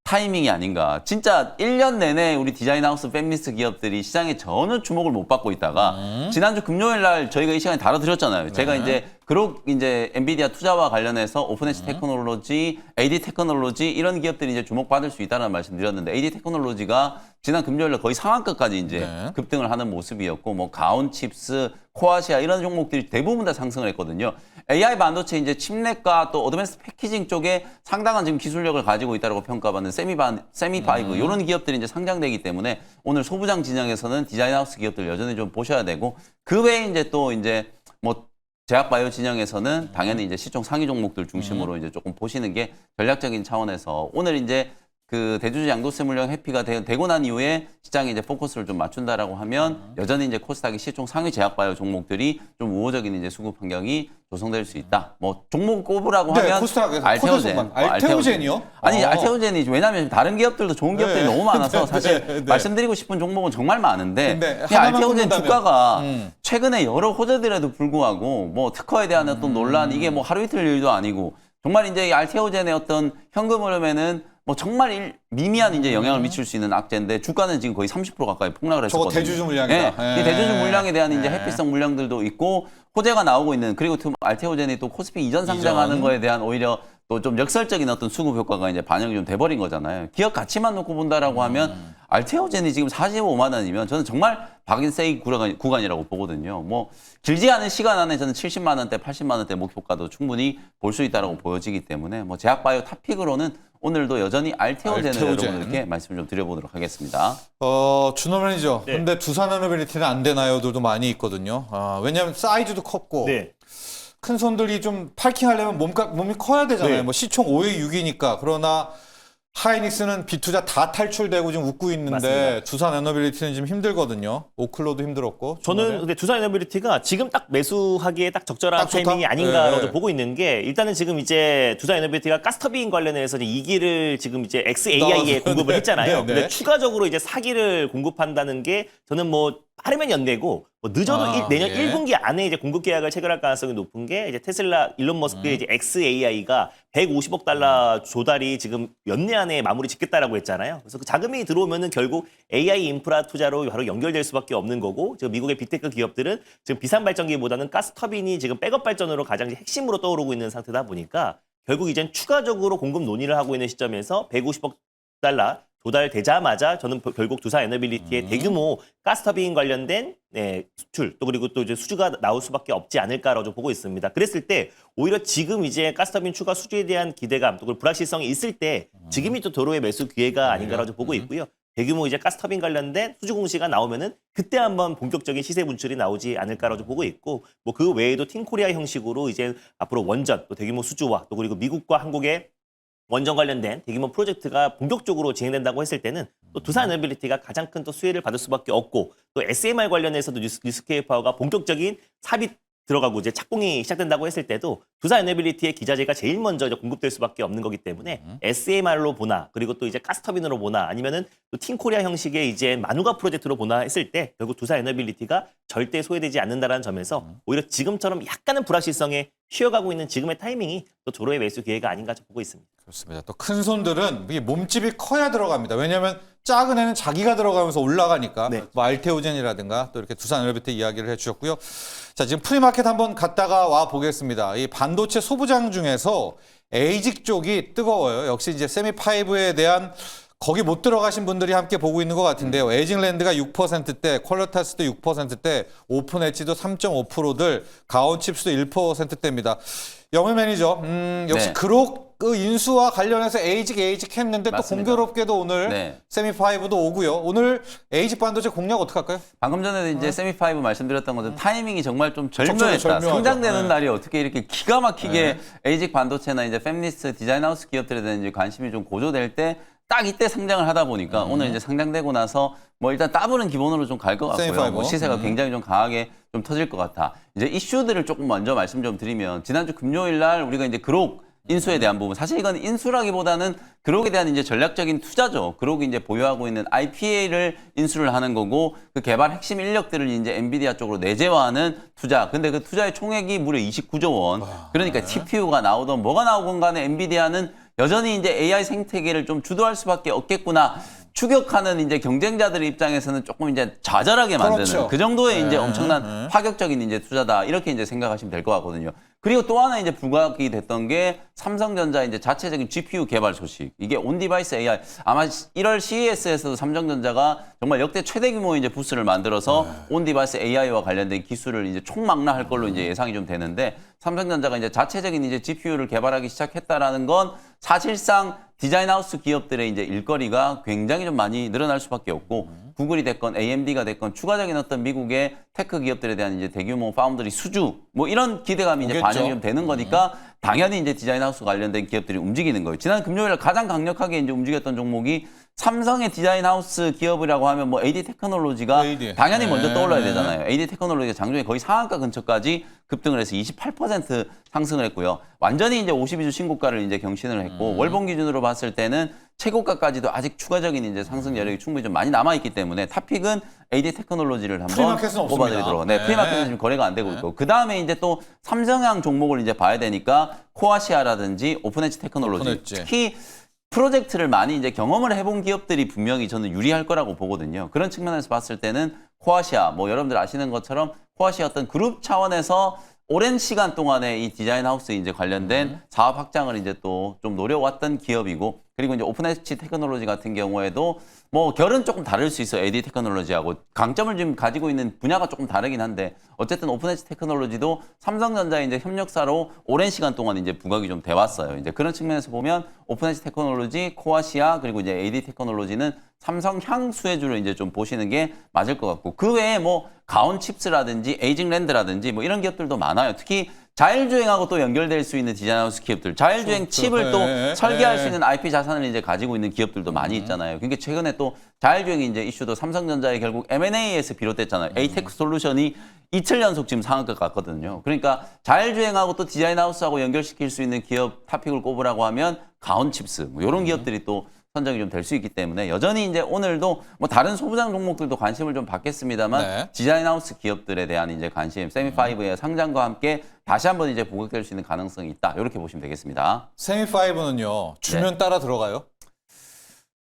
타이밍이 아닌가. 진짜 1년 내내 우리 디자인하우스 팬미스 기업들이 시장에 전혀 주목을 못 받고 있다가 지난주 금요일 날 저희가 이 시간에 다뤄드렸잖아요. 제가 이제 그룹 이제 엔비디아 투자와 관련해서 오픈엣지 테크놀로지, AD 테크놀로지 이런 기업들이 이제 주목받을 수 있다는 말씀 드렸는데 AD 테크놀로지가 지난 금요일 날 거의 상한가까지 이제 급등을 하는 모습이었고 뭐 가온 칩스, 코아시아 이런 종목들이 대부분 다 상승을 했거든요. AI 반도체 이제 칩넷과 또 어드밴스 패키징 쪽에 상당한 지금 기술력을 가지고 있다고 평가받는 세미5 이런 기업들이 이제 상장되기 때문에 오늘 소부장 진영에서는 디자인하우스 기업들 여전히 좀 보셔야 되고 그 외에 이제 또 이제 뭐 제약바이오 진영에서는 당연히 이제 시총 상위 종목들 중심으로 이제 조금 보시는 게 전략적인 차원에서 오늘 이제 그 대주주 양도세 물량 회피가 되고 난 이후에 시장에 이제 포커스를 좀 맞춘다라고 하면 여전히 이제 코스닥의 시총 상위 제약바이오 종목들이 좀 우호적인 이제 수급 환경이 조성될 수 있다. 뭐 종목 꼽으라고 네, 하면 코스닥에서 알테오젠, 코드송만. 알테오젠이요? 아니 알테오젠이 왜냐하면 다른 기업들도 좋은 기업들이 네. 너무 많아서 사실 네. 말씀드리고 싶은 종목은 정말 많은데 근데 그냥 하나만 알테오젠 꼽는다면. 주가가 최근에 여러 호재들에도 불구하고 뭐 특허에 대한 어떤 논란 이게 뭐 하루 이틀 일도 아니고 정말 이제 이 알테오젠의 어떤 현금 흐름에는 뭐 정말 미미한 이제 영향을 미칠 수 있는 악재인데 주가는 지금 거의 30% 가까이 폭락을 했었거든요. 저거 대주주 물량이다. 네. 이 대주주 물량에 대한 이제 해피성 물량들도 있고 호재가 나오고 있는 그리고 또 알테오젠이 또 코스피 이전 상장하는 이전. 거에 대한 오히려 또 좀 역설적인 어떤 수급 효과가 이제 반영이 좀 돼버린 거잖아요. 기업 가치만 놓고 본다라고 하면 알테오젠이 지금 45만 원이면 저는 정말 박인세이 구간이라고 보거든요. 뭐 길지 않은 시간 안에 저는 70만 원대, 80만 원대 목표가도 충분히 볼 수 있다라고 보여지기 때문에 뭐 제약바이오 탑픽으로는 오늘도 여전히 알테오젠을 여러분 이렇게 말씀 좀 드려보도록 하겠습니다. 준호 매니저. 네. 근데 두산에너빌리티는 안 되나요?들도 많이 있거든요. 왜냐하면 사이즈도 컸고 네. 큰 손들이 좀 파킹하려면 몸이 커야 되잖아요. 네. 뭐 시총 5위 6위니까. 그러나 하이닉스는 비투자 다 탈출되고 지금 웃고 있는데 맞습니다. 두산에너빌리티는 지금 힘들거든요. 오클로도 힘들었고. 저는 주말에. 근데 두산 에너빌리티가 지금 딱 매수하기에 딱 적절한 딱 좋다? 타이밍이 아닌가라도 네. 보고 있는 게 일단은 지금 이제 두산 에너빌리티가 가스터빈 관련해서 이제 2기를 지금 이제 XAI에 공급을 네, 했잖아요. 네, 네. 근데 추가적으로 이제 4기를 공급한다는 게 저는 뭐 빠르면 연내고 뭐 늦어도 내년 예. 1분기 안에 이제 공급 계약을 체결할 가능성이 높은 게 이제 테슬라 일론 머스크의 이제 XAI가 150억 달러 조달이 지금 연내 안에 마무리 짓겠다라고 했잖아요. 그래서 그 자금이 들어오면은 결국 AI 인프라 투자로 바로 연결될 수밖에 없는 거고 지금 미국의 빅테크 기업들은 지금 비상 발전기보다는 가스 터빈이 지금 백업 발전으로 가장 핵심으로 떠오르고 있는 상태다 보니까 결국 이젠 추가적으로 공급 논의를 하고 있는 시점에서 150억 달러 조달되자마자 저는 결국 두산 에너빌리티의 대규모 가스터빈 관련된 수출 또 그리고 또 이제 수주가 나올 수밖에 없지 않을까라고 좀 보고 있습니다. 그랬을 때 오히려 지금 이제 가스터빈 추가 수주에 대한 기대감 또 그리고 불확실성이 있을 때 지금이 또 도로의 매수 기회가 아닌가라고 좀 보고 있고요. 대규모 이제 가스터빈 관련된 수주 공시가 나오면은 그때 한번 본격적인 시세 분출이 나오지 않을까라고 좀 보고 있고 뭐 그 외에도 팀코리아 형식으로 이제 앞으로 원전 또 대규모 수주와 또 그리고 미국과 한국의 원전 관련된 대규모 프로젝트가 본격적으로 진행된다고 했을 때는 또 두산 에너빌리티가 가장 큰 또 수혜를 받을 수밖에 없고 또 SMR 관련해서도 뉴스케이 파워가 본격적인 삽입 들어가고 이제 착공이 시작된다고 했을 때도 두산 에너빌리티의 기자재가 제일 먼저 이제 공급될 수밖에 없는 거기 때문에 SMR로 보나 그리고 또 이제 가스터빈으로 보나 아니면은 또 팀코리아 형식의 이제 마누가 프로젝트로 보나 했을 때 결국 두산 에너빌리티가 절대 소외되지 않는다라는 점에서 오히려 지금처럼 약간은 불확실성에 쉬어가고 있는 지금의 타이밍이 또 조로의 매수 기회가 아닌가 좀 보고 있습니다. 그렇습니다. 또 큰 손들은 이 몸집이 커야 들어갑니다. 왜냐하면 작은 애는 자기가 들어가면서 올라가니까 네. 뭐 알테오젠이라든가 또 이렇게 두산 에너빌리티 이야기를 해주셨고요. 자, 지금 프리마켓 한번 갔다가 와 보겠습니다. 이 반도체 소부장 중에서 에이직 쪽이 뜨거워요. 역시 이제 세미5에 대한 거기 못 들어가신 분들이 함께 보고 있는 것 같은데요. 에이징랜드가 6%대, 퀄리타스도 6%대, 오픈 엣지도 3.5%들, 가온칩스도 1%대입니다. 영일 매니저, 역시 네. 그록 그 인수와 관련해서 에이직 했는데 맞습니다. 또 공교롭게도 오늘 네. 세미5도 오고요. 오늘 에이직 반도체 공략 어떻게 할까요? 방금 전에도 이제 세미5 말씀드렸던 것처럼 타이밍이 정말 좀 절묘했다. 절묘하죠. 상장되는 네. 날이 어떻게 이렇게 기가 막히게 에이직 반도체나 이제 팹리스 디자인하우스 기업들에 대한 이제 관심이 좀 고조될 때 딱 이때 상장을 하다 보니까 오늘 이제 상장되고 나서 뭐 일단 더블은 기본으로 좀 갈 것 같고요. 세미5. 뭐 시세가 굉장히 좀 강하게 좀 터질 것 같아. 이제 이슈들을 조금 먼저 말씀 좀 드리면 지난주 금요일 날 우리가 이제 그록 인수에 대한 부분. 사실 이건 인수라기보다는 그록에 대한 이제 전략적인 투자죠. 그록이 이제 보유하고 있는 IPA를 인수를 하는 거고 그 개발 핵심 인력들을 이제 엔비디아 쪽으로 내재화하는 투자. 근데 그 투자의 총액이 무려 29조 원. 그러니까 TPU가 나오던 뭐가 나오건 간에 엔비디아는 여전히 이제 AI 생태계를 좀 주도할 수밖에 없겠구나. 추격하는 이제 경쟁자들의 입장에서는 조금 이제 좌절하게 만드는 그렇죠. 그 정도의 이제 엄청난 파격적인 이제 투자다. 이렇게 이제 생각하시면 될 것 같거든요. 그리고 또 하나 이제 부각이 됐던 게 삼성전자 이제 자체적인 GPU 개발 소식. 이게 온디바이스 AI. 아마 1월 CES에서도 삼성전자가 정말 역대 최대 규모의 이제 부스를 만들어서 온디바이스 AI와 관련된 기술을 이제 총망라할 걸로 이제 예상이 좀 되는데 삼성전자가 이제 자체적인 이제 GPU를 개발하기 시작했다라는 건 사실상 디자인하우스 기업들의 이제 일거리가 굉장히 좀 많이 늘어날 수밖에 없고 구글이 됐건 AMD가 됐건 추가적인 어떤 미국의 테크 기업들에 대한 이제 대규모 파운드리 수주 뭐 이런 기대감이 이제 오겠죠. 반영이 좀 되는 거니까 당연히 이제 디자인하우스 관련된 기업들이 움직이는 거예요. 지난 금요일 가장 강력하게 이제 움직였던 종목이 삼성의 디자인하우스 기업이라고 하면 뭐 AD 테크놀로지가 AD. 당연히 먼저 네. 떠올라야 되잖아요. AD 테크놀로지가 장중에 거의 상한가 근처까지 급등을 해서 28% 상승을 했고요. 완전히 이제 52주 신고가를 이제 경신을 했고 월봉 기준으로 봤을 때는 최고가까지도 아직 추가적인 이제 상승 여력이 충분히 좀 많이 남아 있기 때문에 탑픽은 AD 테크놀로지를 한번 프리마켓은 없습니다. 뽑아드리도록. 네, 네. 프리마켓은 지금 거래가 안 되고 있고 그 다음에 이제 또 삼성향 종목을 이제 봐야 되니까 코아시아라든지 오픈엣지 테크놀로지 오픈엣지. 특히 프로젝트를 많이 이제 경험을 해본 기업들이 분명히 저는 유리할 거라고 보거든요. 그런 측면에서 봤을 때는 코아시아, 뭐 여러분들 아시는 것처럼 코아시아 어떤 그룹 차원에서 오랜 시간 동안에 이 디자인 하우스에 이제 관련된 사업 확장을 이제 또 좀 노려왔던 기업이고 그리고 이제 오픈엣지 테크놀로지 같은 경우에도 뭐 결은 조금 다를 수 있어요. AD 테크놀로지하고 강점을 지금 가지고 있는 분야가 조금 다르긴 한데 어쨌든 오픈엣지 테크놀로지도 삼성전자의 이제 협력사로 오랜 시간 동안 이제 부각이 좀 돼 왔어요. 이제 그런 측면에서 보면 오픈엣지 테크놀로지, 코아시아 그리고 이제 AD 테크놀로지는 삼성향 수혜주로 이제 좀 보시는 게 맞을 것 같고 그 외에 뭐 가온칩스라든지 에이징랜드라든지 뭐 이런 기업들도 많아요. 특히 자율주행하고 또 연결될 수 있는 디자인하우스 기업들, 자율주행 칩을 또 네, 설계할 네. 수 있는 IP 자산을 이제 가지고 있는 기업들도 많이 있잖아요. 그러니까 최근에 또 자율주행 이제 이슈도 삼성전자의 결국 M&A에서 비롯됐잖아요. 에이테크 솔루션이 이틀 연속 지금 상한가 갔거든요. 그러니까 자율주행하고 또 디자인하우스하고 연결시킬 수 있는 기업 탑픽을 꼽으라고 하면 가온칩스 뭐 이런 기업들이 또 선정이 좀 될 수 있기 때문에 여전히 이제 오늘도 뭐 다른 소부장 종목들도 관심을 좀 받겠습니다만 네. 디자인하우스 기업들에 대한 이제 관심, 세미5의 상장과 함께 다시 한번 이제 보급될 수 있는 가능성이 있다. 이렇게 보시면 되겠습니다. 세미5는요. 주면 따라 들어가요?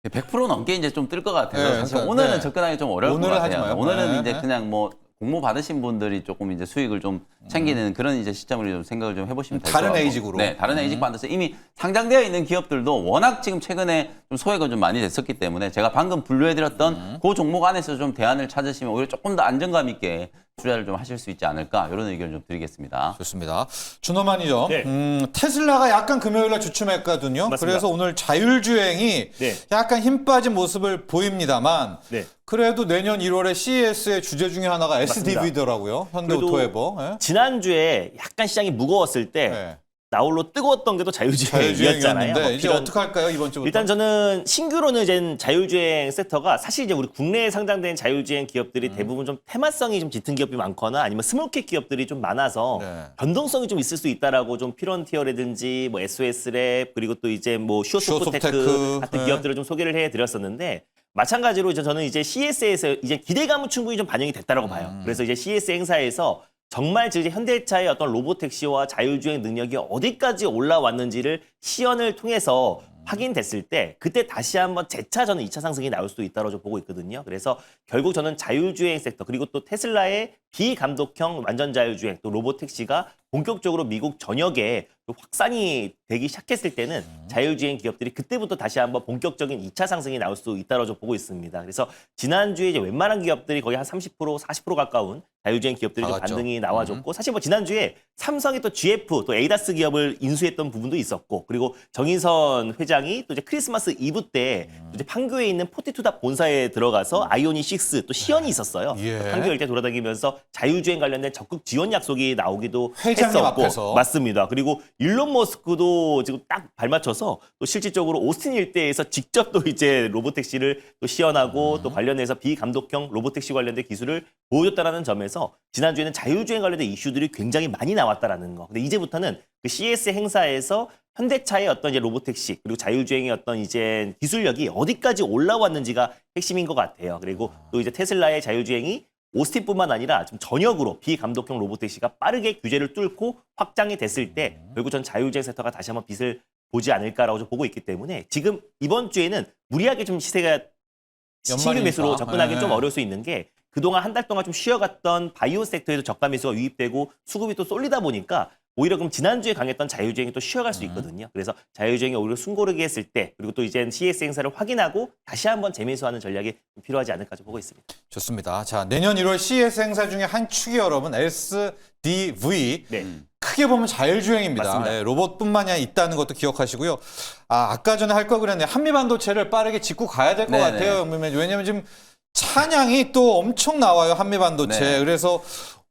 100% 넘게 이제 좀 뜰 것 같아요. 네, 사실 그러니까, 오늘은 네. 접근하기 좀 어려울 것 오늘은 같아요. 하지 마요. 오늘은 네, 이제 네. 그냥 뭐 공모 받으신 분들이 조금 이제 수익을 좀 챙기는 그런 이제 시점을 좀 생각을 좀 해보시면 될 것 다른 같고. 에이직으로. 네, 다른 에이직 반드시 이미 상장되어 있는 기업들도 워낙 지금 최근에 좀 소액을 좀 많이 됐었기 때문에 제가 방금 분류해드렸던 그 종목 안에서 좀 대안을 찾으시면 오히려 조금 더 안정감 있게 투자를 좀 하실 수 있지 않을까 이런 의견을 좀 드리겠습니다. 좋습니다. 준호 매니저, 네. 테슬라가 약간 금요일날 주춤했거든요. 맞습니다. 그래서 오늘 자율주행이 네. 약간 힘 빠진 모습을 보입니다만 네. 그래도 내년 1월에 CES의 주제 중에 하나가 맞습니다. SDV더라고요. 그래도 현대오토에버. 예? 지난주에 약간 시장이 무거웠을 때 네. 나홀로 뜨거웠던 게 또 자율주행이었잖아요. 자율주행이었는데 뭐 이제 이런- 어떻게 할까요 이번 주부터? 일단 저는 신규로는 이제 자율주행 섹터가 사실 이제 우리 국내에 상장된 자율주행 기업들이 대부분 좀 테마성이 좀 짙은 기업이 많거나 아니면 스몰캡 기업들이 좀 많아서 네. 변동성이 좀 있을 수 있다라고 좀 피런티어라든지 뭐 SOS랩 그리고 또 이제 뭐 슈어소프테크 슈어소프테크, 같은 네. 기업들을 좀 소개를 해드렸었는데 마찬가지로 이제 저는 이제 CES에서 이제 기대감은 충분히 좀 반영이 됐다라고 봐요. 그래서 이제 CES 행사에서 정말 이제 현대차의 어떤 로보택시와 자율주행 능력이 어디까지 올라왔는지를 시연을 통해서 확인됐을 때 그때 다시 한번 재차 저는 2차 상승이 나올 수도 있다고 좀 보고 있거든요. 그래서 결국 저는 자율주행 섹터 그리고 또 테슬라의 비감독형 완전 자율주행 또 로보택시가 본격적으로 미국 전역에 좀 확산이 되기 시작했을 때는 자율주행 기업들이 그때부터 다시 한번 본격적인 2차 상승이 나올 수 있다고 좀 보고 있습니다. 그래서 지난주에 이제 웬만한 기업들이 거의 한 30%, 40% 가까운 자율주행 기업들이 좀 나갔죠. 반등이 나와줬고 사실 뭐 지난주에 삼성이 또 GF, 또 에이다스 기업을 인수했던 부분도 있었고 그리고 정인선 회장이 또 이제 크리스마스 이브 때 이제 판교에 있는 포티투다 본사에 들어가서 아이오닉 6, 또 시연이 있었어요. 예. 판교 일대 돌아다니면서 자율주행 관련된 적극 지원 약속이 나오기도 회장님 했었고 앞에서. 맞습니다. 그리고 일론 머스크도 지금 딱 발맞춰서 또 실질적으로 오스틴 일대에서 직접 또 이제 로보택시를 또 시연하고 또 관련해서 비감독형 로보택시 관련된 기술을 보여줬다라는 점에서 지난주에는 자율주행 관련된 이슈들이 굉장히 많이 나왔다라는 거. 근데 이제부터는 그 CES 행사에서 현대차의 어떤 이제 로보택시 그리고 자율주행의 어떤 이제 기술력이 어디까지 올라왔는지가 핵심인 것 같아요. 그리고 또 이제 테슬라의 자율주행이 오스틴뿐만 아니라 좀 전역으로 비감독형 로보택시가 빠르게 규제를 뚫고 확장이 됐을 때 결국 전 자율주행 섹터가 다시 한번 빛을 보지 않을까라고 좀 보고 있기 때문에 지금 이번 주에는 무리하게 좀 시세가 신규 연말이니까. 매수로 접근하기는 좀 네. 어려울 수 있는 게 그동안 한 달 동안 좀 쉬어갔던 바이오 섹터에도 저가 매수가 유입되고 수급이 또 쏠리다 보니까 오히려 그럼 지난주에 강했던 자율주행이 또 쉬어갈 수 있거든요. 그래서 자율주행이 오히려 숨고르게 했을 때 그리고 또 이제 CS 행사를 확인하고 다시 한번 재매수하는 전략이 좀 필요하지 않을까 좀 보고 있습니다. 좋습니다. 자, 내년 1월 CES 행사 중에 한 축이 여러분 SDV. 네. 크게 보면 자율주행입니다. 맞습니다. 예, 로봇뿐만이 아니라 있다는 것도 기억하시고요. 아까 전에 할 걸 그랬네요. 한미반도체를 빠르게 짚고 가야 될 것 네네. 같아요. 왜냐면 지금 찬양이 또 엄청 나와요. 한미반도체. 네. 그래서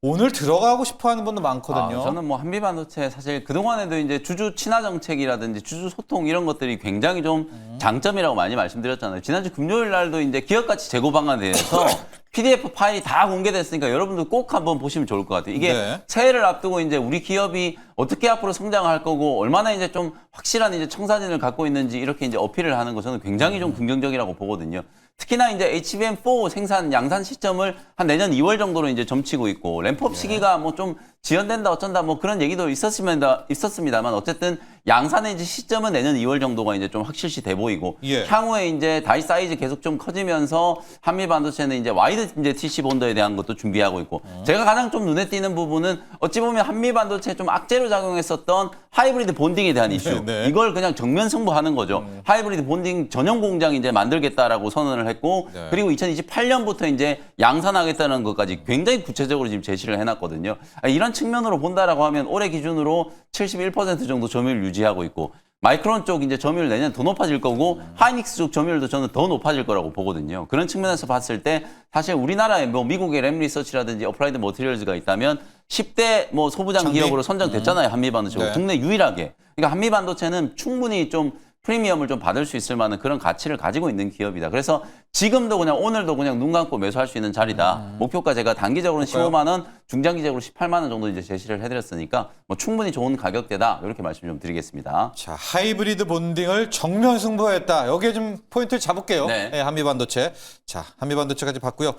오늘 들어가고 싶어 하는 분도 많거든요. 저는 뭐 한미반도체 사실 그동안에도 이제 주주 친화 정책이라든지 주주 소통 이런 것들이 굉장히 좀 장점이라고 많이 말씀드렸잖아요. 지난주 금요일 날도 이제 기업 가치 재고 방안에 대해서 PDF 파일이 다 공개됐으니까 여러분들 꼭 한번 보시면 좋을 것 같아요. 이게 네. 새해를 앞두고 이제 우리 기업이 어떻게 앞으로 성장할 거고 얼마나 이제 좀 확실한 이제 청사진을 갖고 있는지 이렇게 이제 어필을 하는 거 저는 굉장히 좀 긍정적이라고 보거든요. 특히나 이제 HBM4 생산 양산 시점을 한 내년 2월 정도로 이제 점치고 있고 램프업 시기가 뭐 좀 지연된다 어쩐다 뭐 그런 얘기도 있었습니다만 어쨌든 양산의 이제 시점은 내년 2월 정도가 이제 좀 확실시 돼 보이고 예. 향후에 이제 다이 사이즈 계속 좀 커지면서 한미 반도체는 이제 와이드 이제 TC 본더에 대한 것도 준비하고 있고 제가 가장 좀 눈에 띄는 부분은 어찌 보면 한미 반도체에 좀 악재로 작용했었던 하이브리드 본딩에 대한 이슈 네. 이걸 그냥 정면 승부하는 거죠. 하이브리드 본딩 전용 공장 이제 만들겠다라고 선언을 했고 네. 그리고 2028년부터 이제 양산하겠다는 것까지 굉장히 구체적으로 지금 제시를 해놨거든요. 이런 측면으로 본다라고 하면 올해 기준으로 71% 정도 점유율 유지하고 있고 마이크론 쪽 이제 점유율 내년 더 높아질 거고 하이닉스 쪽 점유율도 저는 더 높아질 거라고 보거든요. 그런 측면에서 봤을 때 사실 우리나라에 뭐 미국의 램 리서치라든지 어플라이드 머티리얼즈가 있다면 10대 뭐 소부장 장비? 기업으로 선정됐잖아요. 한미반도체 네. 국내 유일하게. 그러니까 한미반도체는 충분히 좀 프리미엄을 좀 받을 수 있을 만한 그런 가치를 가지고 있는 기업이다. 그래서 지금도 그냥 오늘도 그냥 눈 감고 매수할 수 있는 자리다. 목표가 제가 단기적으로는 15만 원, 중장기적으로 18만 원 정도 이제 제시를 해드렸으니까 뭐 충분히 좋은 가격대다. 이렇게 말씀 좀 드리겠습니다. 자, 하이브리드 본딩을 정면 승부했다. 여기에 좀 포인트를 잡을게요. 네. 네, 한미반도체. 자, 한미반도체까지 봤고요.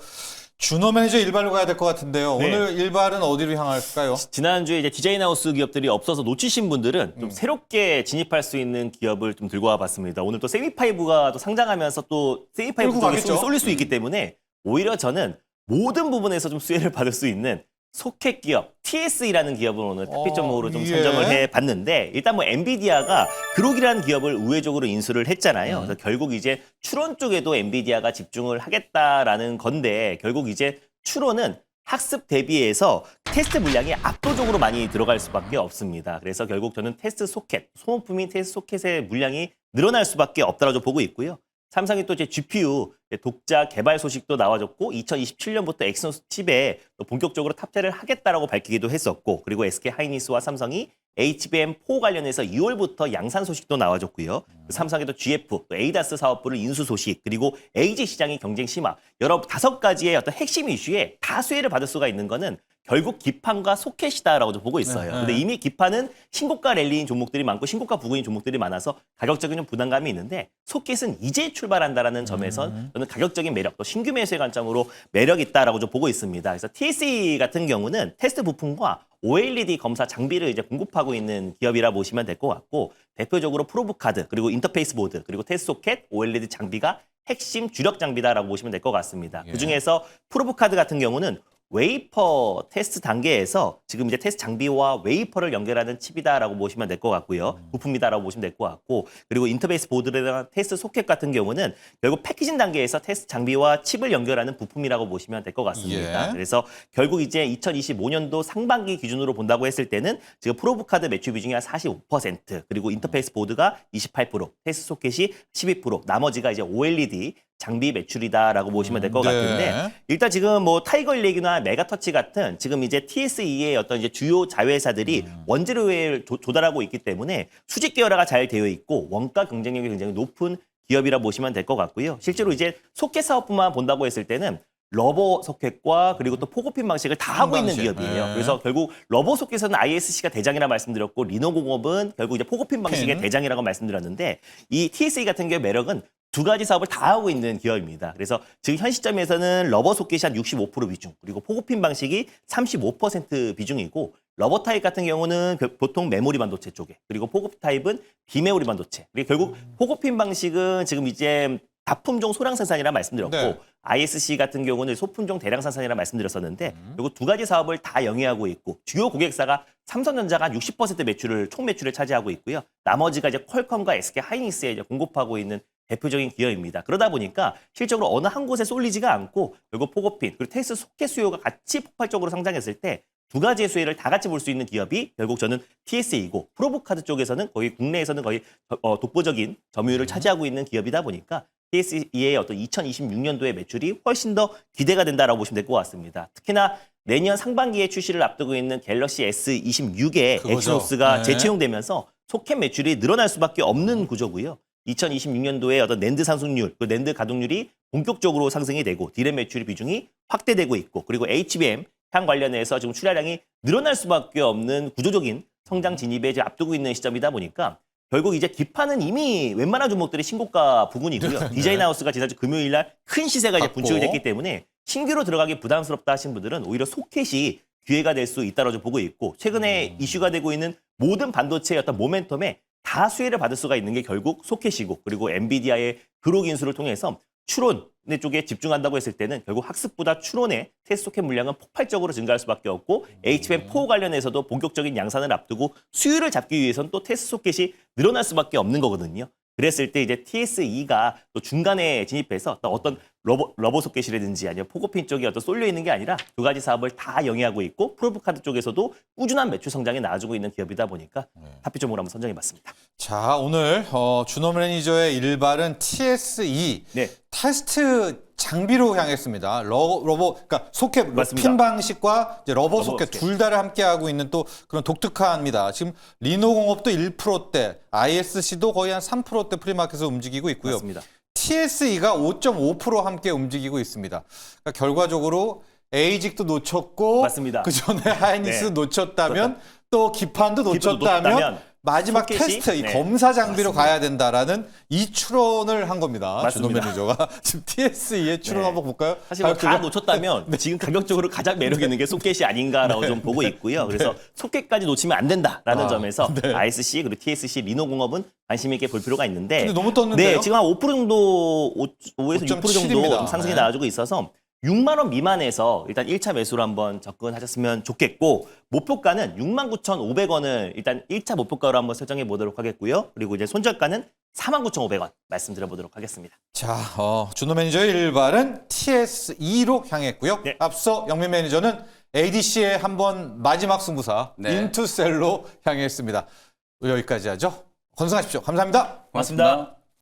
준호 매니저 일발로 가야 될 것 같은데요. 네. 오늘 일발은 어디로 향할까요? 지난주에 이제 디자인하우스 기업들이 없어서 놓치신 분들은 좀 새롭게 진입할 수 있는 기업을 좀 들고 와봤습니다. 오늘 또 세미파이브가 또 상장하면서 또 세미파이브 끌고 쪽에 가겠죠. 쏠릴 수 있기 때문에 오히려 저는 모든 부분에서 좀 수혜를 받을 수 있는 소켓 기업 TSE라는 기업을 오늘 특별 종목으로 좀 예. 선정을 해봤는데 일단 뭐 엔비디아가 그록이라는 기업을 우회적으로 인수를 했잖아요. 그래서 결국 이제 추론 쪽에도 엔비디아가 집중을 하겠다라는 건데 결국 이제 추론은 학습 대비해서 테스트 물량이 압도적으로 많이 들어갈 수밖에 없습니다. 그래서 결국 저는 테스트 소켓, 소모품인 테스트 소켓의 물량이 늘어날 수밖에 없다고 보고 있고요. 삼성이 또 이제 GPU 독자 개발 소식도 나와줬고 2027년부터 엑소노스 칩에 또 본격적으로 탑재를 하겠다라고 밝히기도 했었고 그리고 SK 하이닉스와 삼성이 HBM4 관련해서 2월부터 양산 소식도 나와줬고요. 삼성의 또 GF, 또 에이다스 사업부를 인수 소식, 그리고 AG 시장의 경쟁 심화, 여러 5가지의 어떤 핵심 이슈에 다 수혜를 받을 수가 있는 거는 결국 기판과 소켓이다라고 좀 보고 있어요. 네. 근데 이미 기판은 신고가 랠리인 종목들이 많고 신고가 부근인 종목들이 많아서 가격적인 좀 부담감이 있는데 소켓은 이제 출발한다라는 점에선 저는 가격적인 매력, 또 신규 매수의 관점으로 매력 있다라고 좀 보고 있습니다. 그래서 TSE 같은 경우는 테스트 부품과 OLED 검사 장비를 이제 공급하고 있는 기업이라 보시면 될 것 같고 대표적으로 프로브 카드, 그리고 인터페이스 보드, 그리고 테스트 소켓, OLED 장비가 핵심 주력 장비다라고 보시면 될 것 같습니다. 예. 그중에서 프로브 카드 같은 경우는 웨이퍼 테스트 단계에서 지금 이제 테스트 장비와 웨이퍼를 연결하는 칩이다라고 보시면 될 것 같고요. 부품이다라고 보시면 될 것 같고, 그리고 인터페이스 보드랑 테스트 소켓 같은 경우는 결국 패키징 단계에서 테스트 장비와 칩을 연결하는 부품이라고 보시면 될 것 같습니다. 예. 그래서 결국 이제 2025년도 상반기 기준으로 본다고 했을 때는 지금 프로브 카드 매출 비중이 한 45%, 그리고 인터페이스 보드가 28%, 테스트 소켓이 12%, 나머지가 이제 OLED 장비 매출이다라고 보시면 될 것 네. 같은데, 일단 지금 뭐 타이거 일렉이나 메가터치 같은 지금 이제 TSE의 어떤 이제 주요 자회사들이 원재료에 조달하고 있기 때문에 수직 계열화가 잘 되어 있고 원가 경쟁력이 굉장히 높은 기업이라 보시면 될 것 같고요. 실제로 이제 소켓 사업부만 본다고 했을 때는 러버 소켓과 그리고 또 포고핀 방식을 다 하고 있는 방식. 기업이에요. 네. 그래서 결국 러버 소켓은 ISC가 대장이라 말씀드렸고, 리노공업은 결국 이제 포고핀 방식의 핀. 대장이라고 말씀드렸는데, 이 TSE 같은 경우의 매력은 두 가지 사업을 다 하고 있는 기업입니다. 그래서 지금 현 시점에서는 러버 소켓이 한 65% 비중, 그리고 포고핀 방식이 35% 비중이고, 러버 타입 같은 경우는 보통 메모리 반도체 쪽에, 그리고 포고핀 타입은 비메모리 반도체. 그리고 결국 포고핀 방식은 지금 이제 다품종 소량 생산이라 말씀드렸고, 네. ISC 같은 경우는 소품종 대량 생산이라 말씀드렸었는데, 그리고 두 가지 사업을 다 영위하고 있고, 주요 고객사가 삼성전자가 60% 매출을 총 매출을 차지하고 있고요. 나머지가 이제 퀄컴과 SK 하이닉스에 이제 공급하고 있는 대표적인 기업입니다. 그러다 보니까 실적으로 어느 한 곳에 쏠리지가 않고, 결국 포고핀 그리고 테스트 소켓 수요가 같이 폭발적으로 성장했을 때 두 가지의 수혜를 다 같이 볼 수 있는 기업이 결국 저는 TSE이고, 프로브카드 쪽에서는 거의 국내에서는 거의 독보적인 점유율을 차지하고 있는 기업이다 보니까 TSE의 어떤 2026년도의 매출이 훨씬 더 기대가 된다라고 보시면 될 것 같습니다. 특히나 내년 상반기에 출시를 앞두고 있는 갤럭시 S26의 그거죠. 엑시노스가 네. 재채용되면서 소켓 매출이 늘어날 수밖에 없는 구조고요. 2026년도에 어떤 낸드 상승률, 그 낸드 가동률이 본격적으로 상승이 되고, 디램 매출 비중이 확대되고 있고, 그리고 HBM 향 관련해서 지금 출하량이 늘어날 수밖에 없는 구조적인 성장 진입에 이제 앞두고 있는 시점이다 보니까 결국 이제 기판은 이미 웬만한 종목들이 신고가 부분이고요. 디자인하우스가 지난주 금요일 날 큰 시세가 이제 갖고. 분출이 됐기 때문에 신규로 들어가기 부담스럽다 하신 분들은 오히려 소켓이 기회가 될 수 있다고 좀 보고 있고, 최근에 이슈가 되고 있는 모든 반도체의 어떤 모멘텀에 다 수혜를 받을 수가 있는 게 결국 소켓이고, 그리고 엔비디아의 그룹 인수를 통해서 추론 쪽에 집중한다고 했을 때는 결국 학습보다 추론의 테스트 소켓 물량은 폭발적으로 증가할 수밖에 없고, HBM4 관련해서도 본격적인 양산을 앞두고 수율을 잡기 위해서는 또 테스트 소켓이 늘어날 수밖에 없는 거거든요. 그랬을 때 이제 TSE가 또 중간에 진입해서 또 어떤 러버 소켓이라든지 아니면 포고핀 쪽에 어떤 쏠려 있는 게 아니라 두 가지 사업을 다 영위하고 있고, 프로브카드 쪽에서도 꾸준한 매출 성장에 나아주고 있는 기업이다 보니까 탑픽종으로 한번 선정해봤습니다. 자, 오늘 준호 매니저의 일발은 TSE 네. 테스트 장비로 향했습니다. 그러니까 소켓 맞습니다. 핀 방식과 이제 러버 소켓 소켓. 둘 다를 함께 하고 있는 또 그런 독특합니다. 지금 리노공업도 1%대, ISC도 거의 한 3%대 프리마켓에서 움직이고 있고요. 맞습니다. TSE가 5.5% 함께 움직이고 있습니다. 그러니까 결과적으로 에이직도 놓쳤고, 맞습니다. 그 전에 하이닉스 네. 놓쳤다면 또 기판도 놓쳤다면 놓쳤다면 마지막 소켓이, 테스트, 이 네. 검사 장비로 맞습니다. 가야 된다라는 이 추론을 한 겁니다. 준호 맞습니다. 매니저가. 지금 TSE의 추론 네. 한번 볼까요? 사실 뭐다 가격표가? 놓쳤다면 지금 가격적으로 가장 매력 있는 게 소켓이 아닌가라고 좀 보고 있고요. 그래서 소켓까지 놓치면 안 된다라는 점에서 ISC 그리고 TSC 리노공업은 관심 있게 볼 필요가 있는데, 근데 너무 떴는데요? 네, 지금 한 5% 정도, 5에서 6% 5.7 정도 입니다. 상승이 네. 나와주고 있어서 6만 원 미만에서 일단 1차 매수로 한번 접근하셨으면 좋겠고, 목표가는 69,500원을 일단 1차 목표가로 한번 설정해 보도록 하겠고요. 그리고 이제 손절가는 49,500원 말씀드려 보도록 하겠습니다. 자, 준호 매니저의 일발은 TSE로 향했고요. 네. 앞서 영민 매니저는 ADC의 한번 마지막 승부사 네. 인투셀로 향했습니다. 여기까지 하죠. 건승하십시오. 감사합니다. 고맙습니다.